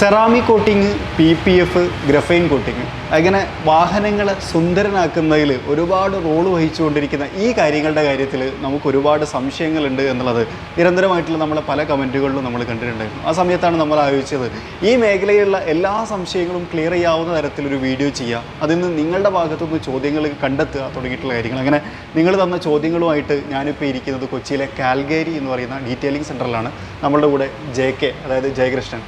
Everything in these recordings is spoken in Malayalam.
Ceramic coating, PPF, graphene coating അങ്ങനെ വാഹനങ്ങളെ സുന്ദരനാക്കുന്നതിൽ ഒരുപാട് റോള് വഹിച്ചുകൊണ്ടിരിക്കുന്ന ഈ കാര്യങ്ങളുടെ കാര്യത്തിൽ നമുക്ക് ഒരുപാട് സംശയങ്ങളുണ്ട് എന്നുള്ളത് നിരന്തരമായിട്ടുള്ള നമ്മളെ പല കമൻറ്റുകളിലും നമ്മൾ കണ്ടിട്ടുണ്ടായിരുന്നു. ആ സമയത്താണ് നമ്മൾ ആലോചിച്ചത് ഈ മേഖലയിലുള്ള എല്ലാ സംശയങ്ങളും ക്ലിയർ ചെയ്യാവുന്ന തരത്തിലൊരു വീഡിയോ ചെയ്യുക, അതിൽ നിന്ന് നിങ്ങളുടെ ഭാഗത്തുനിന്ന് ചോദ്യങ്ങൾ കണ്ടെത്തുക തുടങ്ങിയിട്ടുള്ള കാര്യങ്ങൾ. അങ്ങനെ നിങ്ങൾ തന്ന ചോദ്യങ്ങളുമായിട്ട് ഞാനിപ്പോൾ ഇരിക്കുന്നത് കൊച്ചിയിലെ കാൽഗേരി എന്ന് പറയുന്ന ഡീറ്റെയിലിംഗ് സെൻറ്ററിലാണ്. നമ്മളുടെ കൂടെ JK, അതായത് Jayakrishnan.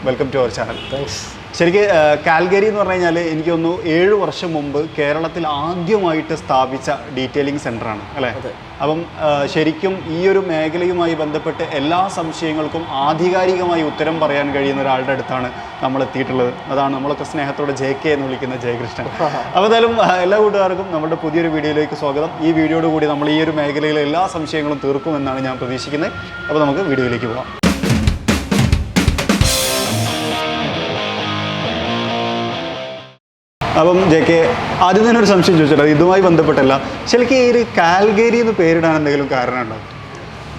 Welcome to our channel. Thanks. ശരിക്കും കാൽഗരി എന്ന് പറഞ്ഞു കഴിഞ്ഞാൽ എനിക്ക് തോന്നുന്നു 7 വർഷം മുമ്പ് കേരളത്തിൽ ആദ്യമായിട്ട് സ്ഥാപിച്ച ഡീറ്റെയിലിംഗ് സെൻ്ററാണ് അല്ലേ? അപ്പം ശരിക്കും ഈ ഒരു മേഖലയുമായി ബന്ധപ്പെട്ട് എല്ലാ സംശയങ്ങൾക്കും ആധികാരികമായി ഉത്തരം പറയാൻ കഴിയുന്ന ഒരാളുടെ അടുത്താണ് നമ്മൾ എത്തിയിട്ടുള്ളത്. അതാണ് നമ്മളൊക്കെ സ്നേഹത്തോടെ JK എന്ന് വിളിക്കുന്ന ജയകൃഷ്ണൻ. അപ്പോൾ എന്തായാലും എല്ലാ കൂട്ടുകാർക്കും നമ്മുടെ പുതിയൊരു വീഡിയോയിലേക്ക് സ്വാഗതം. ഈ വീഡിയോയോട് കൂടി നമ്മൾ ഈ ഒരു മേഖലയിലെ എല്ലാ സംശയങ്ങളും തീർക്കുമെന്നാണ് ഞാൻ പ്രതീക്ഷിക്കുന്നത്. അപ്പോൾ നമുക്ക് വീഡിയോയിലേക്ക് പോകാം. അപ്പം JK, ആദ്യം തന്നെ ഒരു സംശയം ചോദിച്ചോട്ടെ, ഇതുമായി ബന്ധപ്പെട്ടല്ല. ശരിക്കും ഈ ഒരു കാൽഗേരി എന്ന് പേരിടാൻ എന്തെങ്കിലും കാരണമുണ്ടോ?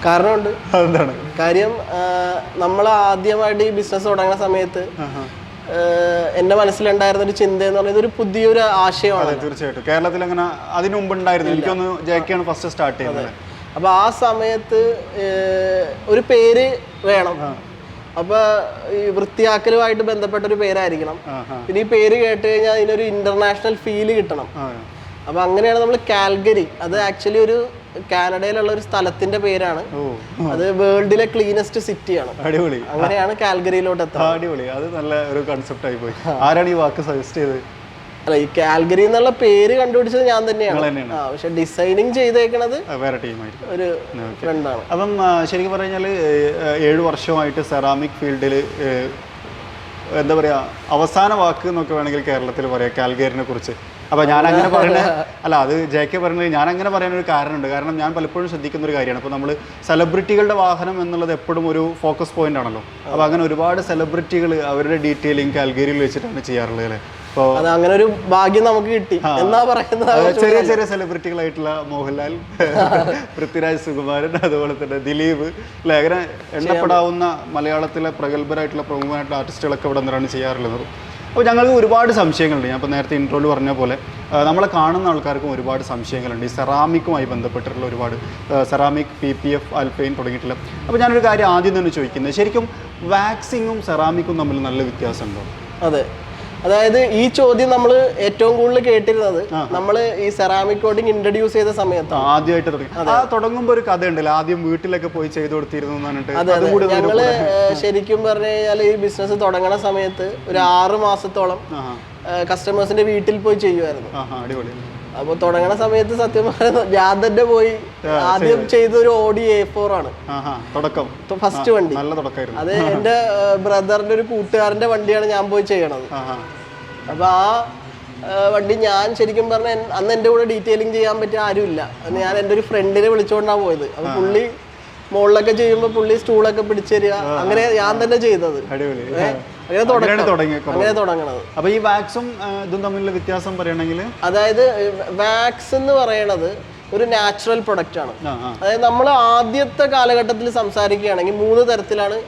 കാരണമുണ്ട്. അതെന്താണ് കാര്യം? നമ്മൾ ആദ്യമായിട്ട് ഈ ബിസിനസ് തുടങ്ങുന്ന സമയത്ത് എൻ്റെ മനസ്സിലുണ്ടായിരുന്ന ഒരു ചിന്ത എന്ന് പറയുന്നത് ഒരു പുതിയൊരു ആശയമാണ്. തീർച്ചയായിട്ടും കേരളത്തിൽ അങ്ങനെ അതിനു മുമ്പ് ഉണ്ടായിരുന്നു. എനിക്കൊന്ന് JK ആണ് ഫസ്റ്റ് സ്റ്റാർട്ട് ചെയ്യുന്നത്. അപ്പോൾ ആ സമയത്ത് ഒരു പേര് വേണം. അപ്പോൾ ഈ വൃത്തിയാക്കലുമായിട്ട് ബന്ധപ്പെട്ട ഒരു പേരായിരിക്കണം. പിന്നെ ഈ പേര് കേട്ട് കഴിഞ്ഞാൽ അതിനൊരു ഇന്റർനാഷണൽ ഫീല് കിട്ടണം. അപ്പോൾ അങ്ങനെയാണ് നമ്മൾ കാൽഗരി, അത് ആക്ച്വലി ഒരു കാനഡയിലുള്ള ഒരു സ്ഥലത്തിന്റെ പേരാണ്. അത് വേൾഡിലെ ക്ലീനസ്റ്റ് സിറ്റിയാണ്. അടിപൊളി. അങ്ങനെയാണ് കാൽഗരിയിലോട്ട് എത്തുന്നത്. അടിപൊളി, അത് നല്ല ഒരു കൺസെപ്റ്റ് ആയി പോയി. ആരാണ് ഈ വാക്ക് സജസ്റ്റ് ചെയ്തത്? അല്ല, ഈ കാൽഗരി എന്നുള്ള പേര് കണ്ടുപിടിച്ചത് ഞാൻ തന്നെയാണ്. പക്ഷെ ഡിസൈനിങ് ചെയ്തേക്കണത് വേറെ ടീമായിരിക്കും, ഒരു ഫ്രണ്ടാണ്. അപ്പം ശരിക്കും പറഞ്ഞാൽ 7 വർഷമായിട്ട് സെറാമിക് ഫീൽഡിൽ എന്താ പറയുക, അവസാന വാക്ക് എന്നൊക്കെ വേണമെങ്കിൽ കേരളത്തിൽ പറയാം കാൽഗേരിനെ കുറിച്ച്. അപ്പോൾ ഞാനങ്ങനെ പറയുന്നത് അല്ല, അത് JK പറയുന്നത് ഞാനങ്ങനെ പറയാനൊരു കാരണമുണ്ട്. കാരണം ഞാൻ പലപ്പോഴും ശ്രദ്ധിക്കുന്ന ഒരു കാര്യമാണ്, ഇപ്പോൾ നമ്മൾ സെലിബ്രിറ്റികളുടെ വാഹനം എന്നുള്ളത് എപ്പോഴും ഒരു ഫോക്കസ് പോയിന്റ് ആണല്ലോ. അപ്പോൾ അങ്ങനെ ഒരുപാട് സെലിബ്രിറ്റികൾ അവരുടെ ഡീറ്റെയിലിംഗ് കാൽഗേരിയിൽ വെച്ചിട്ടാണ് ചെയ്യാറുള്ളത് അല്ലേ? അത് അങ്ങനെ ഒരു ഭാഗ്യം നമുക്ക് കിട്ടി എന്നാ പറയുന്നത്. ചെറിയ ചെറിയ സെലിബ്രിറ്റികളായിട്ടുള്ള മോഹൻലാൽ, പൃഥ്വിരാജ്, സുകുമാരൻ, അതുപോലെ തന്നെ ദിലീപ് അല്ലെ, അങ്ങനെ എണ്ണപ്പെടാവുന്ന മലയാളത്തിലെ പ്രഗത്ഭരായിട്ടുള്ള പ്രമുഖമായിട്ടുള്ള ആർട്ടിസ്റ്റുകളൊക്കെ ഇവിടെ നിന്നാണ് ചെയ്യാറുള്ളത്. അപ്പോൾ ഞങ്ങൾക്ക് ഒരുപാട് സംശയങ്ങളുണ്ട്. ഞാൻ ഇപ്പോൾ നേരത്തെ ഇൻട്രോയിൽ പറഞ്ഞ പോലെ നമ്മളെ കാണുന്ന ആൾക്കാർക്കും ഒരുപാട് സംശയങ്ങളുണ്ട് ഈ സെറാമിക്കുമായി ബന്ധപ്പെട്ടിട്ടുള്ള ഒരുപാട് സെറാമിക്, PPF, ആൽഫൈൻ തുടങ്ങിയിട്ടുള്ള. അപ്പോൾ ഞാനൊരു കാര്യം ആദ്യം തന്നെ ചോദിക്കുന്നത്, ശരിക്കും വാക്സിങ്ങും സെറാമിക്കും തമ്മിൽ നല്ല വ്യത്യാസമുണ്ടോ? അതെ, അതായത് ഈ ചോദ്യം നമ്മൾ ഏറ്റവും കൂടുതൽ കേട്ടിരുന്നത് നമ്മൾ ഈ സെറാമിക് കോട്ടിങ് ഇൻട്രൊഡ്യൂസ് ചെയ്ത സമയത്ത് ആദ്യമായിട്ട് തുടങ്ങുമ്പോൾ ഒരു കഥ ഉണ്ടല്ലോ, ആദ്യം വീട്ടിലൊക്കെ പോയി ചെയ്തു കൊടുത്തിരുന്നു. ഞങ്ങള് ശരിക്കും പറഞ്ഞു കഴിഞ്ഞാൽ ഈ ബിസിനസ് തുടങ്ങണ സമയത്ത് ഒരു 6 മാസത്തോളം കസ്റ്റമേഴ്സിന്റെ വീട്ടിൽ പോയി ചെയ്യുമായിരുന്നു. അപ്പൊ തുടങ്ങണ സമയത്ത് സത്യം പറഞ്ഞ ഞാൻ തന്നെ പോയി ആദ്യം ചെയ്ത ഒരു Audi A4 ആണ് ഫസ്റ്റ് വണ്ടി. അത് എന്റെ ബ്രദറിന്റെ ഒരു കൂട്ടുകാരന്റെ വണ്ടിയാണ് ഞാൻ പോയി ചെയ്യണത്. അപ്പൊ ആ വണ്ടി ഞാൻ ശരിക്കും പറഞ്ഞ അന്ന് എന്റെ കൂടെ ഡീറ്റെയിലിംഗ് ചെയ്യാൻ പറ്റിയ ആരുമില്ല. ഞാൻ എൻ്റെ ഒരു ഫ്രണ്ടിനെ വിളിച്ചുകൊണ്ടാണ് പോയത്. അപ്പൊ പുള്ളി മുകളിലൊക്കെ ചെയ്യുമ്പോൾ പുള്ളി സ്റ്റൂളൊക്കെ പിടിച്ചു തരിക, അങ്ങനെ ഞാൻ തന്നെ ചെയ്തത്. അങ്ങനെ തുടങ്ങണത്. അപ്പൊ ഈ വാക്സും ഇതും തമ്മിലുള്ള വ്യത്യാസം പറയണമെങ്കിൽ, അതായത് വാക്സ് എന്ന് പറയണത് ഒരു നാച്ചുറൽ പ്രൊഡക്റ്റ് ആണ്. അതായത് നമ്മൾ ആദ്യത്തെ കാലഘട്ടത്തിൽ സംസാരിക്കുകയാണെങ്കിൽ 3 തരത്തിലാണ്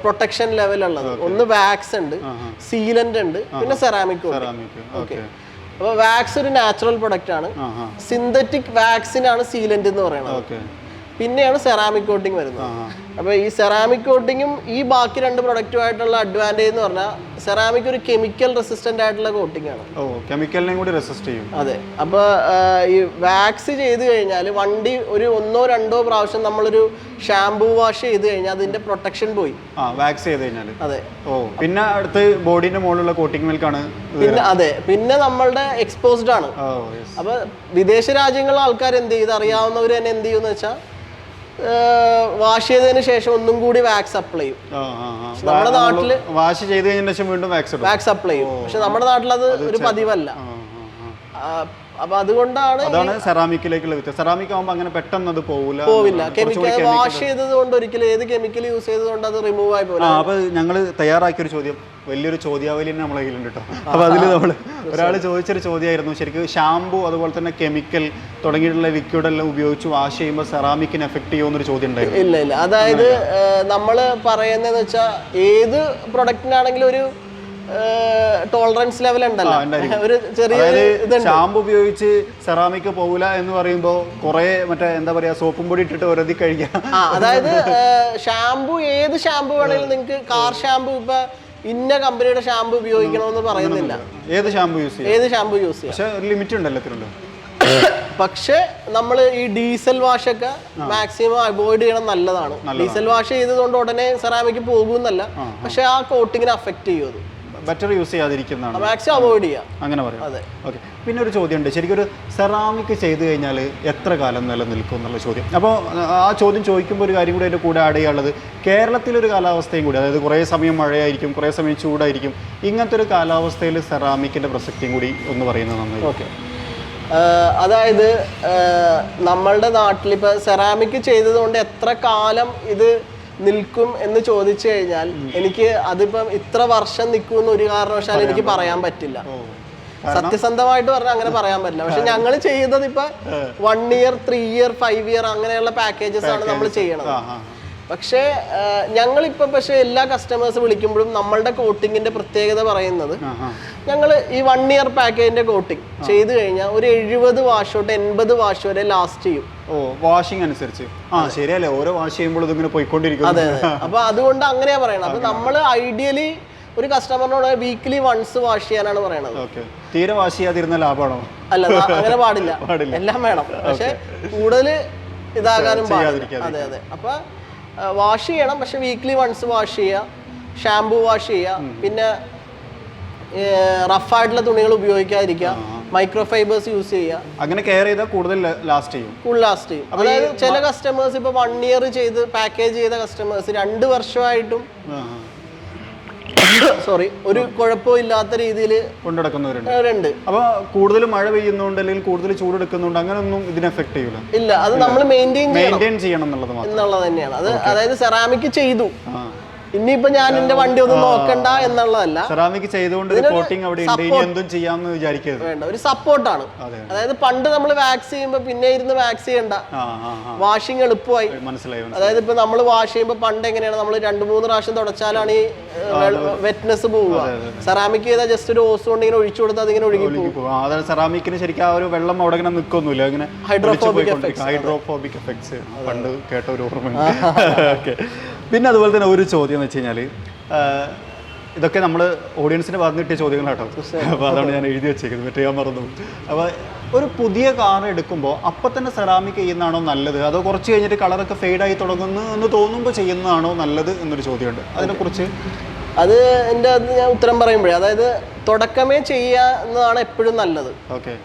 പ്രൊട്ടക്ഷൻ ലെവൽ ഉള്ളത്. ഒന്ന് വാക്സ് ഉണ്ട്, സീലന്റ് ഉണ്ട്, പിന്നെ സെറാമിക്. ഓക്കെ, അപ്പൊ വാക്സ് ഒരു നാച്ചുറൽ പ്രൊഡക്റ്റ് ആണ്. സിന്തറ്റിക് വാക്സിനാണ് സീലന്റ് എന്ന് പറയുന്നത്. പിന്നെയാണ് സെറാമിക് കോട്ടിങ് വരുന്നത്. അപ്പോൾ ഈ സെറാമിക് കോട്ടിങ്ങും ഈ ബാക്കി 2 പ്രൊഡക്റ്റുമായിട്ടുള്ള അഡ്വാൻറ്റേജ് എന്ന് പറഞ്ഞാൽ സെറാമിക് ഒരു കെമിക്കൽ റെസിസ്റ്റന്റ് ആയിട്ടുള്ള കോട്ടിംഗ് ആണ്. കെമിക്കലിനെയും കൂടി റെസിസ്റ്റ് ചെയ്യും. അതെ. അപ്പോൾ ഈ വാക്സ് ചെയ്ത് കഴിഞ്ഞാൽ വണ്ടി ഒരു 1-2 പ്രാവശ്യം നമ്മളൊരു ഷാംപൂ വാഷ് ചെയ്ത് കഴിഞ്ഞാൽ അതിന്റെ പ്രൊട്ടക്ഷൻ പോയി. വാക്സ് ചെയ്ത് കഴിഞ്ഞാൽ. അതെ. പിന്നെ അടുത്ത് ബോഡിന്റെ മുകളിലുള്ള കോട്ടിംഗ് മിൽക്കാണ്. പിന്നെ നമ്മളുടെ എക്സ്പോസ്ഡ് ആണ്. അപ്പോൾ വിദേശ രാജ്യങ്ങളിലെ ആൾക്കാർ എന്ത് ചെയ്ത് അറിയാവുന്നവർ തന്നെ എന്ത് ചെയ്യുമെന്ന് വെച്ചാൽ വാഷ് ചെയ്തതിന് ശേഷം ഒന്നും കൂടി വാക്സ് അപ്ലൈ ചെയ്യും. നമ്മുടെ നാട്ടില് വാഷ് ചെയ്ത് കഴിഞ്ഞ ശേഷം വീണ്ടും വാക്സ് അപ്ലൈ ചെയ്യും. പക്ഷെ നമ്മുടെ നാട്ടിൽ അത് ഒരു പതിവല്ല. അപ്പൊ അതുകൊണ്ടാണ് അതാണ് സെറാമിക്കിലേക്കുള്ള വ്യത്യാസം. സെറാമിക് ആകുമ്പോൾ അങ്ങനെ പെട്ടെന്ന് അത് പോവില്ല. കെമിക്കൽ വാഷ് ചെയ്തത് കൊണ്ട് ഒരിക്കലും ഏത് കെമിക്കൽ യൂസ് ചെയ്തതുകൊണ്ട് അത് റിമൂവ് ആയി പോകില്ല. അപ്പൊ ഞങ്ങൾ തയ്യാറാക്കിയൊരു ചോദ്യം, വലിയൊരു ചോദ്യാവലി തന്നെ നമ്മളെ കയ്യിലുണ്ട് കേട്ടോ. അപ്പൊ അതിൽ നമ്മൾ ഒരാൾ ചോദിച്ചൊരു ചോദ്യമായിരുന്നു, ശരിക്കും ഷാമ്പു അതുപോലെ തന്നെ കെമിക്കൽ തുടങ്ങിയിട്ടുള്ള ലിക്വിഡ് എല്ലാം ഉപയോഗിച്ച് വാഷ് ചെയ്യുമ്പോൾ സെറാമിക്കിന് എഫക്ട് ചെയ്യുമെന്നൊരു ചോദ്യം ഉണ്ടായിരുന്നു. ഇല്ല ഇല്ല, അതായത് നമ്മൾ പറയുന്നതെന്ന് വെച്ചാൽ ഏത് പ്രൊഡക്റ്റിനാണെങ്കിലും ഒരു ടോളറൻസ് ലെവൽ ഉണ്ടല്ലോ, ഒരു ചെറിയ ഷാമ്പു ഉപയോഗിച്ച് സെറാമിക് പോകില്ല എന്ന് പറയുമ്പോൾ കുറെ മറ്റേ എന്താ പറയാ സോപ്പും പൊടി ഇട്ടിട്ട് ഒരതി കഴിക്കാം. അതായത് ഷാമ്പു ഏത് ഷാമ്പു വേണമെങ്കിലും നിങ്ങൾക്ക് കാർ ഷാമ്പു ഇപ്പൊ ഇന്ന കമ്പനിയുടെ ഷാമ്പു ഉപയോഗിക്കണമെന്ന് പറയുന്നില്ല. ഏത് ഷാമ്പു യൂസ് ചെയ്യാം, പക്ഷെ ഒരു ലിമിറ്റ് ഉണ്ടല്ലോ ഇതിനുണ്ട്. പക്ഷെ നമ്മൾ ഈ ഡീസൽ വാഷ് ഒക്കെ മാക്സിമം അവോയ്ഡ് ചെയ്യണം, നല്ലതാണ്. ഡീസൽ വാഷ് ചെയ്തതുകൊണ്ട് ഉടനെ സെറാമിക് പോകുന്നല്ല, പക്ഷെ ആ കോട്ടിങ്ങിനെ അഫക്ട് ചെയ്യും. അത് ബെറ്റർ യൂസ് ചെയ്യാതിരിക്കുന്നതാണ്, മാക്സിമം അവോയ്ഡ് ചെയ്യാം, അങ്ങനെ പറയാം. ഓക്കെ, പിന്നെ ഒരു ചോദ്യമുണ്ട്, ശരിക്കും ഒരു സെറാമിക് ചെയ്ത് കഴിഞ്ഞാൽ എത്ര കാലം നിലനിൽക്കും എന്നുള്ള ചോദ്യം. അപ്പോൾ ആ ചോദ്യം ചോദിക്കുമ്പോൾ ഒരു കാര്യം കൂടി അതിൻ്റെ കൂടെ ആഡ് ചെയ്യാനുള്ളത്, കേരളത്തിലൊരു കാലാവസ്ഥയും കൂടി, അതായത് കുറേ സമയം മഴയായിരിക്കും, കുറേ സമയം ചൂടായിരിക്കും. ഇങ്ങനത്തെ ഒരു കാലാവസ്ഥയിൽ സെറാമിക്കിൻ്റെ പ്രസക്തിയും കൂടി ഒന്ന് പറയുന്നത് നന്നായി. ഓക്കെ, അതായത് നമ്മളുടെ നാട്ടിൽ ഇപ്പോൾ സെറാമിക് ചെയ്തതുകൊണ്ട് എത്ര കാലം ഇത് നിൽക്കും എന്ന് ചോദിച്ചു കഴിഞ്ഞാൽ എനിക്ക് അതിപ്പം ഇത്ര വർഷം നിൽക്കുമെന്ന് ഒരു കാരണവശാലും എനിക്ക് പറയാൻ പറ്റില്ല. സത്യസന്ധമായിട്ട് പറഞ്ഞാൽ അങ്ങനെ പറയാൻ പറ്റില്ല. പക്ഷെ ഞങ്ങൾ ചെയ്യുന്നത് ഇപ്പൊ 1 ഇയർ 3 ഇയർ 5 ഇയർ അങ്ങനെയുള്ള പാക്കേജസ് ആണ് നമ്മൾ ചെയ്യണത്. പക്ഷേ ഞങ്ങളിപ്പോൾ പക്ഷേ എല്ലാ കസ്റ്റമേഴ്സ് വിളിക്കുമ്പോഴും നമ്മളുടെ കോട്ടിങ്ങിന്റെ പ്രത്യേകത പറയുന്നത്, ഞങ്ങൾ ഈ 1 ഇയർ പാക്കേജിന്റെ കോട്ടിങ് ചെയ്ത് കഴിഞ്ഞാൽ ഒരു 70 വാഷ് തൊട്ട് 80 വാഷ് വരെ ലാസ്റ്റ് ചെയ്യും. വാഷിംഗ് അനുസരിച്ച്. ശരിയല്ലേ, ഓരോ വാഷ് ചെയ്യുമ്പോൾ ഇതിങ്ങനെ പോയിക്കൊണ്ടിരിക്കും. അതെ, അപ്പൊ അതുകൊണ്ട് അങ്ങനെയാ പറയണത്. അപ്പൊ നമ്മൾ ഐഡിയലി ഒരു കസ്റ്റമറിനോട് വീക്ക്ലി വൺസ് വാഷ് ചെയ്യാനാണ് പറയണത്. തീരെ വാഷ് ചെയ്യാതിരുന്ന ലാഭമാണോ? അല്ല, അങ്ങനെ പാടില്ല, എല്ലാം വേണം, പക്ഷെ കൂടുതൽ ഇതാകാനും പാടില്ല. അതെ അതെ, അപ്പൊ വാഷ് ചെയ്യണം, പക്ഷെ വീക്ക്ലി വൺസ് വാഷ് ചെയ്യുക, ഷാംപൂ വാഷ് ചെയ്യുക, പിന്നെ റഫായിട്ടുള്ള തുണികൾ ഉപയോഗിക്കാതിരിക്കുക, മൈക്രോ ഫൈബേഴ്സ് യൂസ് ചെയ്യുക. അങ്ങനെ കെയർ ചെയ്താൽ കൂടുതൽ ലാസ്റ്റ് ചെയ്യും. അതായത് ചില കസ്റ്റമേഴ്സ് ഇപ്പൊ 1 ഇയർ ചെയ്ത് പാക്കേജ് ചെയ്ത കസ്റ്റമേഴ്സ് 2 വർഷമായിട്ടും ഒരു കുഴപ്പവും ഇല്ലാത്ത രീതിയിൽ കൊണ്ടുനടക്കുന്നവരുണ്ട്. അപ്പൊ കൂടുതൽ മഴ പെയ്യുന്നോണ്ട് അല്ലെങ്കിൽ കൂടുതൽ ചൂടെടുക്കുന്നുണ്ട് അങ്ങനെയൊന്നും ഇതിനെ എഫക്ട് ചെയ്യില്ല. ഇല്ല, അത് നമ്മൾ മെയിൻറ്റെയിൻ ചെയ്യണം എന്നുള്ളത് തന്നെയാണ്. അത് അതായത് സെറാമിക് ചെയ്തു, ഇനിയിപ്പോ ഞാൻ എന്റെ വണ്ടി ഒന്നും നോക്കണ്ട എന്നുള്ളതല്ല. സെറാമിക് ചെയ്തുകൊണ്ട് കോട്ടിംഗ് അവിടെ ഉണ്ട്, ഇനി എന്തും ചെയ്യാമെന്ന് വിചാരിക്കരുത്. വേണ്ട, ഒരു സപ്പോർട്ടാണ്. അതായത് പണ്ട് നമ്മൾ വാക്സ് ചെയ്യുമ്പോൾ പിന്നെ ഇരുന്ന് വാക്സ് ചെയ്യണ്ട, വാഷിംഗ് എളുപ്പമായി. മനസ്സിലായി. അതായത് ഇപ്പൊ നമ്മൾ വാഷ് ചെയ്യുമ്പോൾ പണ്ട് എങ്ങനെയാണ്, നമ്മൾ 2-3 പ്രാവശ്യം തുടച്ചാലാണ് ഈ വെറ്റ്നെസ് പോവുക. സെറാമിക് ചെയ്താൽ ജസ്റ്റ് ഒരു ഓസ് കൊണ്ട് ഇങ്ങനെ ഒഴിച്ചു കൊടുത്താൽ അതിങ്ങനെ ഒഴുകി പോകും. അതായത് സെറാമിക്കിന് ശരിക്കും ആ ഒരു വെള്ളം അവിടെ ഇങ്ങനെ നിൽക്കൊന്നുമില്ല, അങ്ങനെ ഹൈഡ്രോഫോബിക് എഫക്ട്സ് പണ്ട് കേട്ട ഒരു ഓർമ്മ. ഓക്കെ, പിന്നെ അതുപോലെ തന്നെ ഒരു ചോദ്യം എന്ന് വെച്ച് കഴിഞ്ഞാൽ, ഇതൊക്കെ നമ്മൾ ഓഡിയൻസിന് ഭാഗത്ത് കിട്ടിയ ചോദ്യങ്ങളാട്ടോ, അപ്പോൾ അതാണ് ഞാൻ എഴുതി വെച്ചേക്കുന്നത്, മറ്റേ ഞാൻ മറന്നു. അപ്പോൾ ഒരു പുതിയ കാർ എടുക്കുമ്പോൾ അപ്പം തന്നെ സെറാമിക് ചെയ്യുന്നതാണോ നല്ലത്, അതോ കുറച്ച് കഴിഞ്ഞിട്ട് കളറൊക്കെ ഫെയ്ഡായി തുടങ്ങുന്നു എന്ന് തോന്നുമ്പോൾ ചെയ്യുന്നതാണോ നല്ലത് എന്നൊരു ചോദ്യമുണ്ട്. അതിനെക്കുറിച്ച് എൻ്റെ ഞാൻ ഉത്തരം പറയുമ്പോഴേ, അതായത് തുടക്കമേ ചെയ്യുന്നതാണ് എപ്പോഴും നല്ലത്. ഓക്കെ,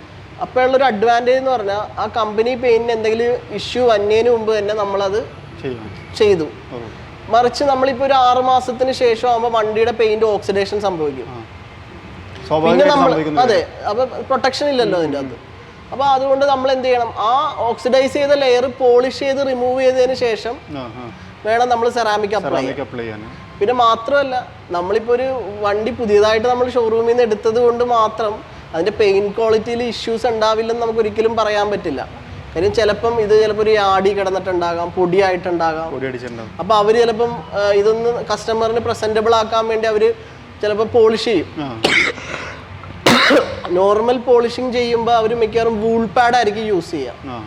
അപ്പോഴുള്ളൊരു അഡ്വാൻറ്റേജ് എന്ന് പറഞ്ഞാൽ ആ കമ്പനി പെയിന്റിന് എന്തെങ്കിലും ഇഷ്യൂ വന്നതിന് മുമ്പ് തന്നെ നമ്മളത് ചെയ്തു. മറിച്ച് നമ്മളിപ്പോൾ ഒരു 6 മാസത്തിന് ശേഷം ആകുമ്പോൾ വണ്ടിയുടെ പെയിന്റ് ഓക്സിഡേഷൻ സംഭവിക്കും. പിന്നെ നമ്മൾ അതെ, അപ്പൊ പ്രൊട്ടക്ഷൻ ഇല്ലല്ലോ അതിൻ്റെ അകത്ത്. അപ്പൊ അതുകൊണ്ട് നമ്മൾ എന്ത് ചെയ്യണം, ആ ഓക്സിഡൈസ് ചെയ്ത ലെയർ പോളിഷ് ചെയ്ത് റിമൂവ് ചെയ്തതിന് ശേഷം വേണം നമ്മൾ സെറാമിക് അപ്ലൈ ചെയ്യാൻ. പിന്നെ മാത്രമല്ല, നമ്മളിപ്പോൾ ഒരു വണ്ടി പുതിയതായിട്ട് നമ്മൾ ഷോറൂമിൽ നിന്ന് എടുത്തത് കൊണ്ട് മാത്രം അതിന്റെ പെയിന്റ് ക്വാളിറ്റിയിൽ ഇഷ്യൂസ് ഉണ്ടാവില്ലെന്ന് നമുക്ക് ഒരിക്കലും പറയാൻ പറ്റില്ല. കാര്യം ചിലപ്പം ഇത് ചിലപ്പോൾ ഒരു യാടി കിടന്നിട്ടുണ്ടാകാം, പൊടിയായിട്ടുണ്ടാകാം. അപ്പൊ അവര് ചിലപ്പം ഇതൊന്ന് കസ്റ്റമറിന് പ്രസന്റബിൾ ആക്കാൻ വേണ്ടി അവര് ചിലപ്പോൾ പോളിഷ് ചെയ്യും. നോർമൽ പോളിഷിങ് ചെയ്യുമ്പോൾ അവർ മിക്കവാറും വൂൾ പാഡ് ആയിരിക്കും യൂസ് ചെയ്യുക.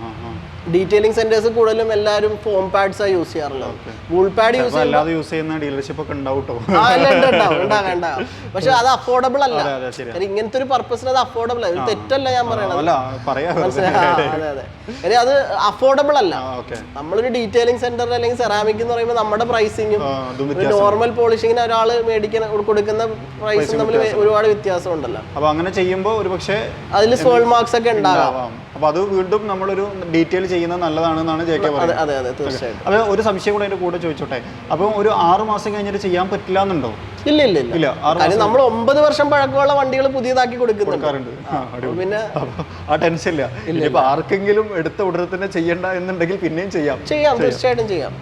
ഡീറ്റെയിലിംഗ് സെന്റേഴ്സ് കൂടുതലും എല്ലാവരും ഫോം പാഡ്സ് ആണ് യൂസ് ചെയ്യാറുള്ളത്. വൂൾ പാഡ് യൂസ് ചെയ്യുന്ന ഡീലർഷിപ്പ് ഒക്കെ ഉണ്ടാവും. പക്ഷെ അത് അഫോർഡബിൾ അല്ല. ഇങ്ങനത്തെ ഒരു പർപ്പസിന് അത് അഫോർഡബിൾ അല്ല. തെറ്റല്ല ഞാൻ പറയണത്, അത് അഫോർഡബിൾ അല്ല. നമ്മളൊരു ഡീറ്റെയിലിംഗ് സെന്റർ അല്ലെങ്കിൽ സെറാമിക് എന്ന് പറയുമ്പോൾ നമ്മുടെ പ്രൈസിങ്ങും നോർമൽ പോളിഷിങ്ങിന് ഒരാൾ കൊടുക്കുന്ന പ്രൈസും തമ്മിൽ ഒരുപാട് വ്യത്യാസം ഉണ്ടല്ലോ. അപ്പൊ അങ്ങനെ ചെയ്യുമ്പോൾ ഒരുപക്ഷെ അതിൽ സോൾ മാർക്സ് ഒക്കെ ഉണ്ടാകാം. അപ്പൊ അത് വീണ്ടും നമ്മളൊരു ഡീറ്റെയിൽ ചെയ്യുന്നത് നല്ലതാണെന്നാണ് ജെകെ പറയുന്നത്. അതെ അതെ, തീർച്ചയായിട്ടും. അപ്പൊ ഒരു സംശയം കൂടെ അതിന്റെ കൂടെ ചോദിച്ചോട്ടെ, അപ്പം ഒരു 6 മാസം കഴിഞ്ഞിട്ട് ചെയ്യാൻ പറ്റില്ല എന്നുണ്ടോ? ഇല്ല ഇല്ല ഇല്ല, കാര്യം നമ്മൾ 9 വർഷം പഴക്കമുള്ള വണ്ടികൾ പുതിയതാക്കി കൊടുക്കുന്നുണ്ട്. പിന്നെ ആ ടെൻഷൻ ഇല്ല. ഇനിയിപ്പോ ആർക്കെങ്കിലും എടുത്ത ഉടനെ തന്നെ ചെയ്യണ്ട എന്നുണ്ടെങ്കിൽ പിന്നെയും ചെയ്യാം, തീർച്ചയായിട്ടും ചെയ്യാം.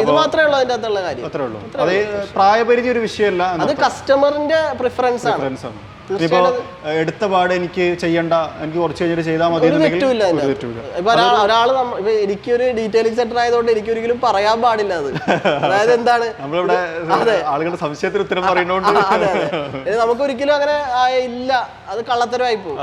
ഇത് മാത്രമേ ഉള്ളൂ അതിന്റെ അകത്തുള്ള കാര്യം. അത്രേ ഉള്ളൂ. അത് പ്രായപരിധി ഒരു വിഷയമല്ല, അത് കസ്റ്റമറിന്റെ പ്രിഫറൻസ് ആണ്. ഇപ്പൊ എടുത്ത പാട് എനിക്ക് ചെയ്യണ്ട, എനിക്ക് കുറച്ച് കഴിഞ്ഞിട്ട് ചെയ്താൽ മതി. ഇപ്പൊ ഒരാള് എനിക്കൊരു ഡീറ്റെയിലിംഗ് സെന്റർ ആയതുകൊണ്ട് എനിക്ക് ഒരിക്കലും പറയാൻ പാടില്ല അത്. അതായത് എന്താണ് നമ്മളിവിടെ ആളുകളുടെ സംശയത്തിന് ഉത്തരം പറയുന്നോണ്ട് നമുക്ക് ഒരിക്കലും അങ്ങനെ ഇല്ല, അത് കള്ളത്തരമായി പോകും.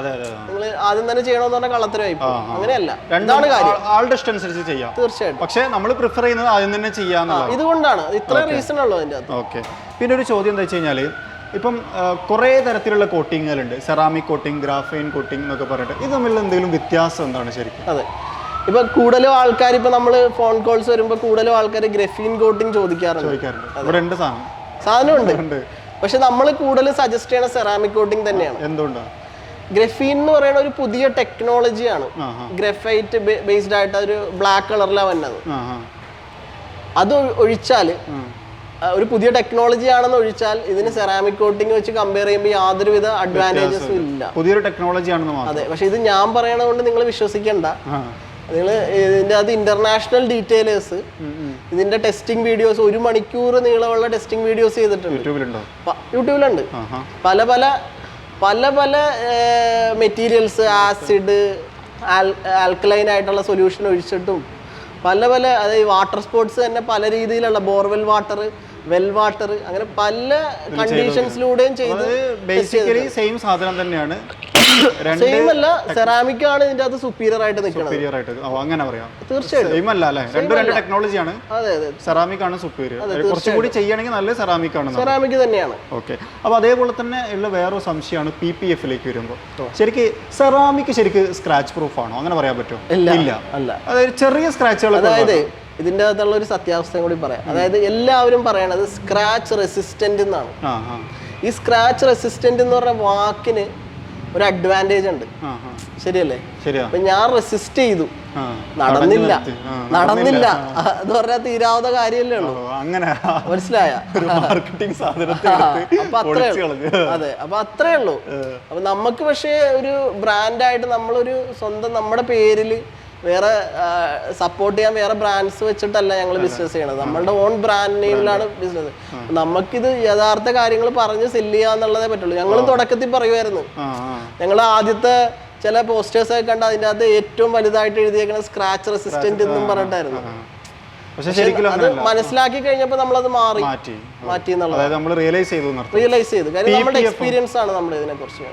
നിങ്ങൾ ആദ്യം തന്നെ ചെയ്യണമെന്ന് പറഞ്ഞാൽ കള്ളത്തരമായി പോകും. അങ്ങനെയല്ല, രണ്ടാണ് കാര്യം. ആളുടെ ഇഷ്ടം അനുസരിച്ച് ചെയ്യാം തീർച്ചയായിട്ടും. പക്ഷെ നമ്മൾ പ്രിഫർ ചെയ്യുന്നത് ആദ്യം തന്നെ ചെയ്യാന്ന്. ഇതുകൊണ്ടാണ് ഇത്ര റീസൺ ഉള്ളൂ അതിന്റെ അകത്ത്. ഓക്കെ. പിന്നെ ഒരു ചോദ്യം എന്താ വെച്ച് കഴിഞ്ഞാല്, ഇപ്പം കുറേ തരത്തിലുള്ള കോട്ടിങ്ങുകളുണ്ട്, സെറാമിക് കോട്ടിങ്, ഗ്രാഫൈൻ കോട്ടിങ് എന്നൊക്കെ പറഞ്ഞിട്ട്. ഇത് തമ്മിൽ എന്തെങ്കിലും വ്യത്യാസം എന്താണ് ശരിക്കും? അതെ, ഇപ്പൊ കൂടുതലും ആൾക്കാർ, ഇപ്പൊ നമ്മള് ഫോൺ കോൾസ് വരുമ്പോൾ കൂടുതലും ആൾക്കാർ ഗ്രഫീൻ കോട്ടിങ് ചോദിക്കാറുണ്ട്. ഇവിടെ ഉണ്ട് സാധനമുണ്ട്, പക്ഷെ നമ്മൾ കൂടുതൽ സജസ്റ്റ് ചെയ്യണ സെറാമിക് കോട്ടിങ് തന്നെയാണ്. എന്തുകൊണ്ടാണ്? ഗ്രഫീൻ എന്ന് പറയുന്ന ഒരു പുതിയ ടെക്നോളജിയാണ്. ഗ്രഫൈറ്റ് ബേസ്ഡ് ആയിട്ട് ഒരു ബ്ലാക്ക് കളറിലാണ് വന്നത്. അത് ഒഴിച്ചാൽ, ഒരു പുതിയ ടെക്നോളജി ആണെന്ന് ഒഴിച്ചാൽ, ഇതിന് സെറാമിക് കോട്ടിംഗ് വെച്ച് കമ്പയർ ചെയ്യുമ്പോൾ യാതൊരുവിധ അഡ്വാൻറ്റേജസും ഇല്ല. പുതിയൊരു ടെക്നോളജി ആണെന്ന്. അതെ, പക്ഷെ ഇത് ഞാൻ പറയണതുകൊണ്ട് നിങ്ങൾ വിശ്വസിക്കണ്ട. നിങ്ങൾ ഇതിന്റെ അത് ഇന്റർനാഷണൽ ഡീറ്റെയിലേഴ്സ്, ഇതിന്റെ ടെസ്റ്റിംഗ് വീഡിയോസ് 1 മണിക്കൂർ നീളമുള്ള ടെസ്റ്റിംഗ് വീഡിയോസ് ചെയ്തിട്ടുണ്ട്. യൂട്യൂബിലുണ്ട്. പല പല പല പല മെറ്റീരിയൽസ്, ആസിഡ്, ആൽക്കലൈൻ ആയിട്ടുള്ള സൊല്യൂഷൻ ഒഴിച്ചിട്ടും പല പല, അതായത് വാട്ടർ സ്പോർട്സ് തന്നെ പല രീതിയിലുള്ള ബോർവെൽ വാട്ടർ, വെൽ വാട്ടർ, അങ്ങനെ പല കണ്ടീഷൻസിലൂടെയും ചെയ്ത്. ബേസിക്കലി സെയിം സാധനം തന്നെയാണ്, സെയിം അല്ല, സെറാമിക് ആണ് ഇതിന്റെ അത് സുപ്പീരിയർ ആയിട്ട് നിൽക്കുന്നത്. അങ്ങനെ പറയാം. തീർച്ചയായിട്ടും സെയിം അല്ല അല്ലേ, രണ്ട് ടെക്നോളജിയാണ്. അതെ അതെ, സെറാമിക് ആണ് സുപ്പീരിയർ. കുറച്ചുകൂടി ചെയ്യണമെങ്കിൽ നല്ല സെറാമിക് ആണ്. സെറാമിക് തന്നെയാണ്. ഓക്കെ. അപ്പോൾ അതേപോലെ തന്നെ ഉള്ള വേറൊരു സംശയമാണ് PPF-ലേക്ക് വരുമ്പോൾ, ശരിക്ക് സെറാമിക് ശരിക്ക് സ്ക്രാച്ച് പ്രൂഫ് ആണോ? അങ്ങനെ പറയാൻ പറ്റുമോ? ഇല്ല, അല്ല. അതായത് ചെറിയ സ്ക്രാച്ചുകൾ. അതായത് ഇതിന്റെ അകത്തുള്ള ഒരു സത്യാവസ്ഥയും കൂടി പറയാം. അതായത് എല്ലാവരും പറയണത് സ്ക്രാച്ച് റെസിസ്റ്റന്റ് എന്നാണ്. ഈ സ്ക്രാച്ച് റെസിസ്റ്റന്റ് എന്ന് പറഞ്ഞ വാക്കിന് ഒരു അഡ്വാൻറ്റേജ് ഉണ്ട്, ശരിയല്ലേ? അപ്പൊ ഞാൻ റെസിസ്റ്റ് ചെയ്തു, നടന്നില്ല എന്ന് പറഞ്ഞാൽ തീരാവുന്ന കാര്യമല്ലേ ഉള്ളൂ. മനസ്സിലായ? അപ്പൊ അത്രേ ഉള്ളൂ. അതെ, അപ്പൊ അത്രേ ഉള്ളൂ. അപ്പൊ നമുക്ക് പക്ഷേ ഒരു ബ്രാൻഡായിട്ട് നമ്മളൊരു സ്വന്തം നമ്മുടെ പേരില് വേറെ സപ്പോർട്ട് ചെയ്യാൻ വേറെ ബ്രാൻഡ്സ് വെച്ചിട്ടല്ല ഞങ്ങൾ ബിസിനസ് ചെയ്യണത്. നമ്മളുടെ ഓൺ ബ്രാൻഡ് നെയിമിലാണ് ബിസിനസ്. നമുക്കിത് യഥാർത്ഥ കാര്യങ്ങൾ പറഞ്ഞ് സെല്ല് ചെയ്യാന്നുള്ളതേ പറ്റുള്ളൂ. ഞങ്ങളും തുടക്കത്തിൽ പറയുമായിരുന്നു, ഞങ്ങൾ ആദ്യത്തെ ചില പോസ്റ്റേഴ്സ് ഒക്കെ കണ്ട് അതിൻ്റെ അകത്ത് ഏറ്റവും വലുതായിട്ട് എഴുതിയേക്കണ സ്ക്രാച്ച് റെസിസ്റ്റന്റ് എന്നും പറഞ്ഞിട്ടായിരുന്നു. അത് മനസ്സിലാക്കി കഴിഞ്ഞപ്പോൾ നമ്മളത് മാറ്റി എന്നുള്ളത് റിയലൈസ് ചെയ്തു. കാര്യം നമ്മുടെ എക്സ്പീരിയൻസ് ആണ് നമ്മൾ ഇതിനെ കുറിച്ച്.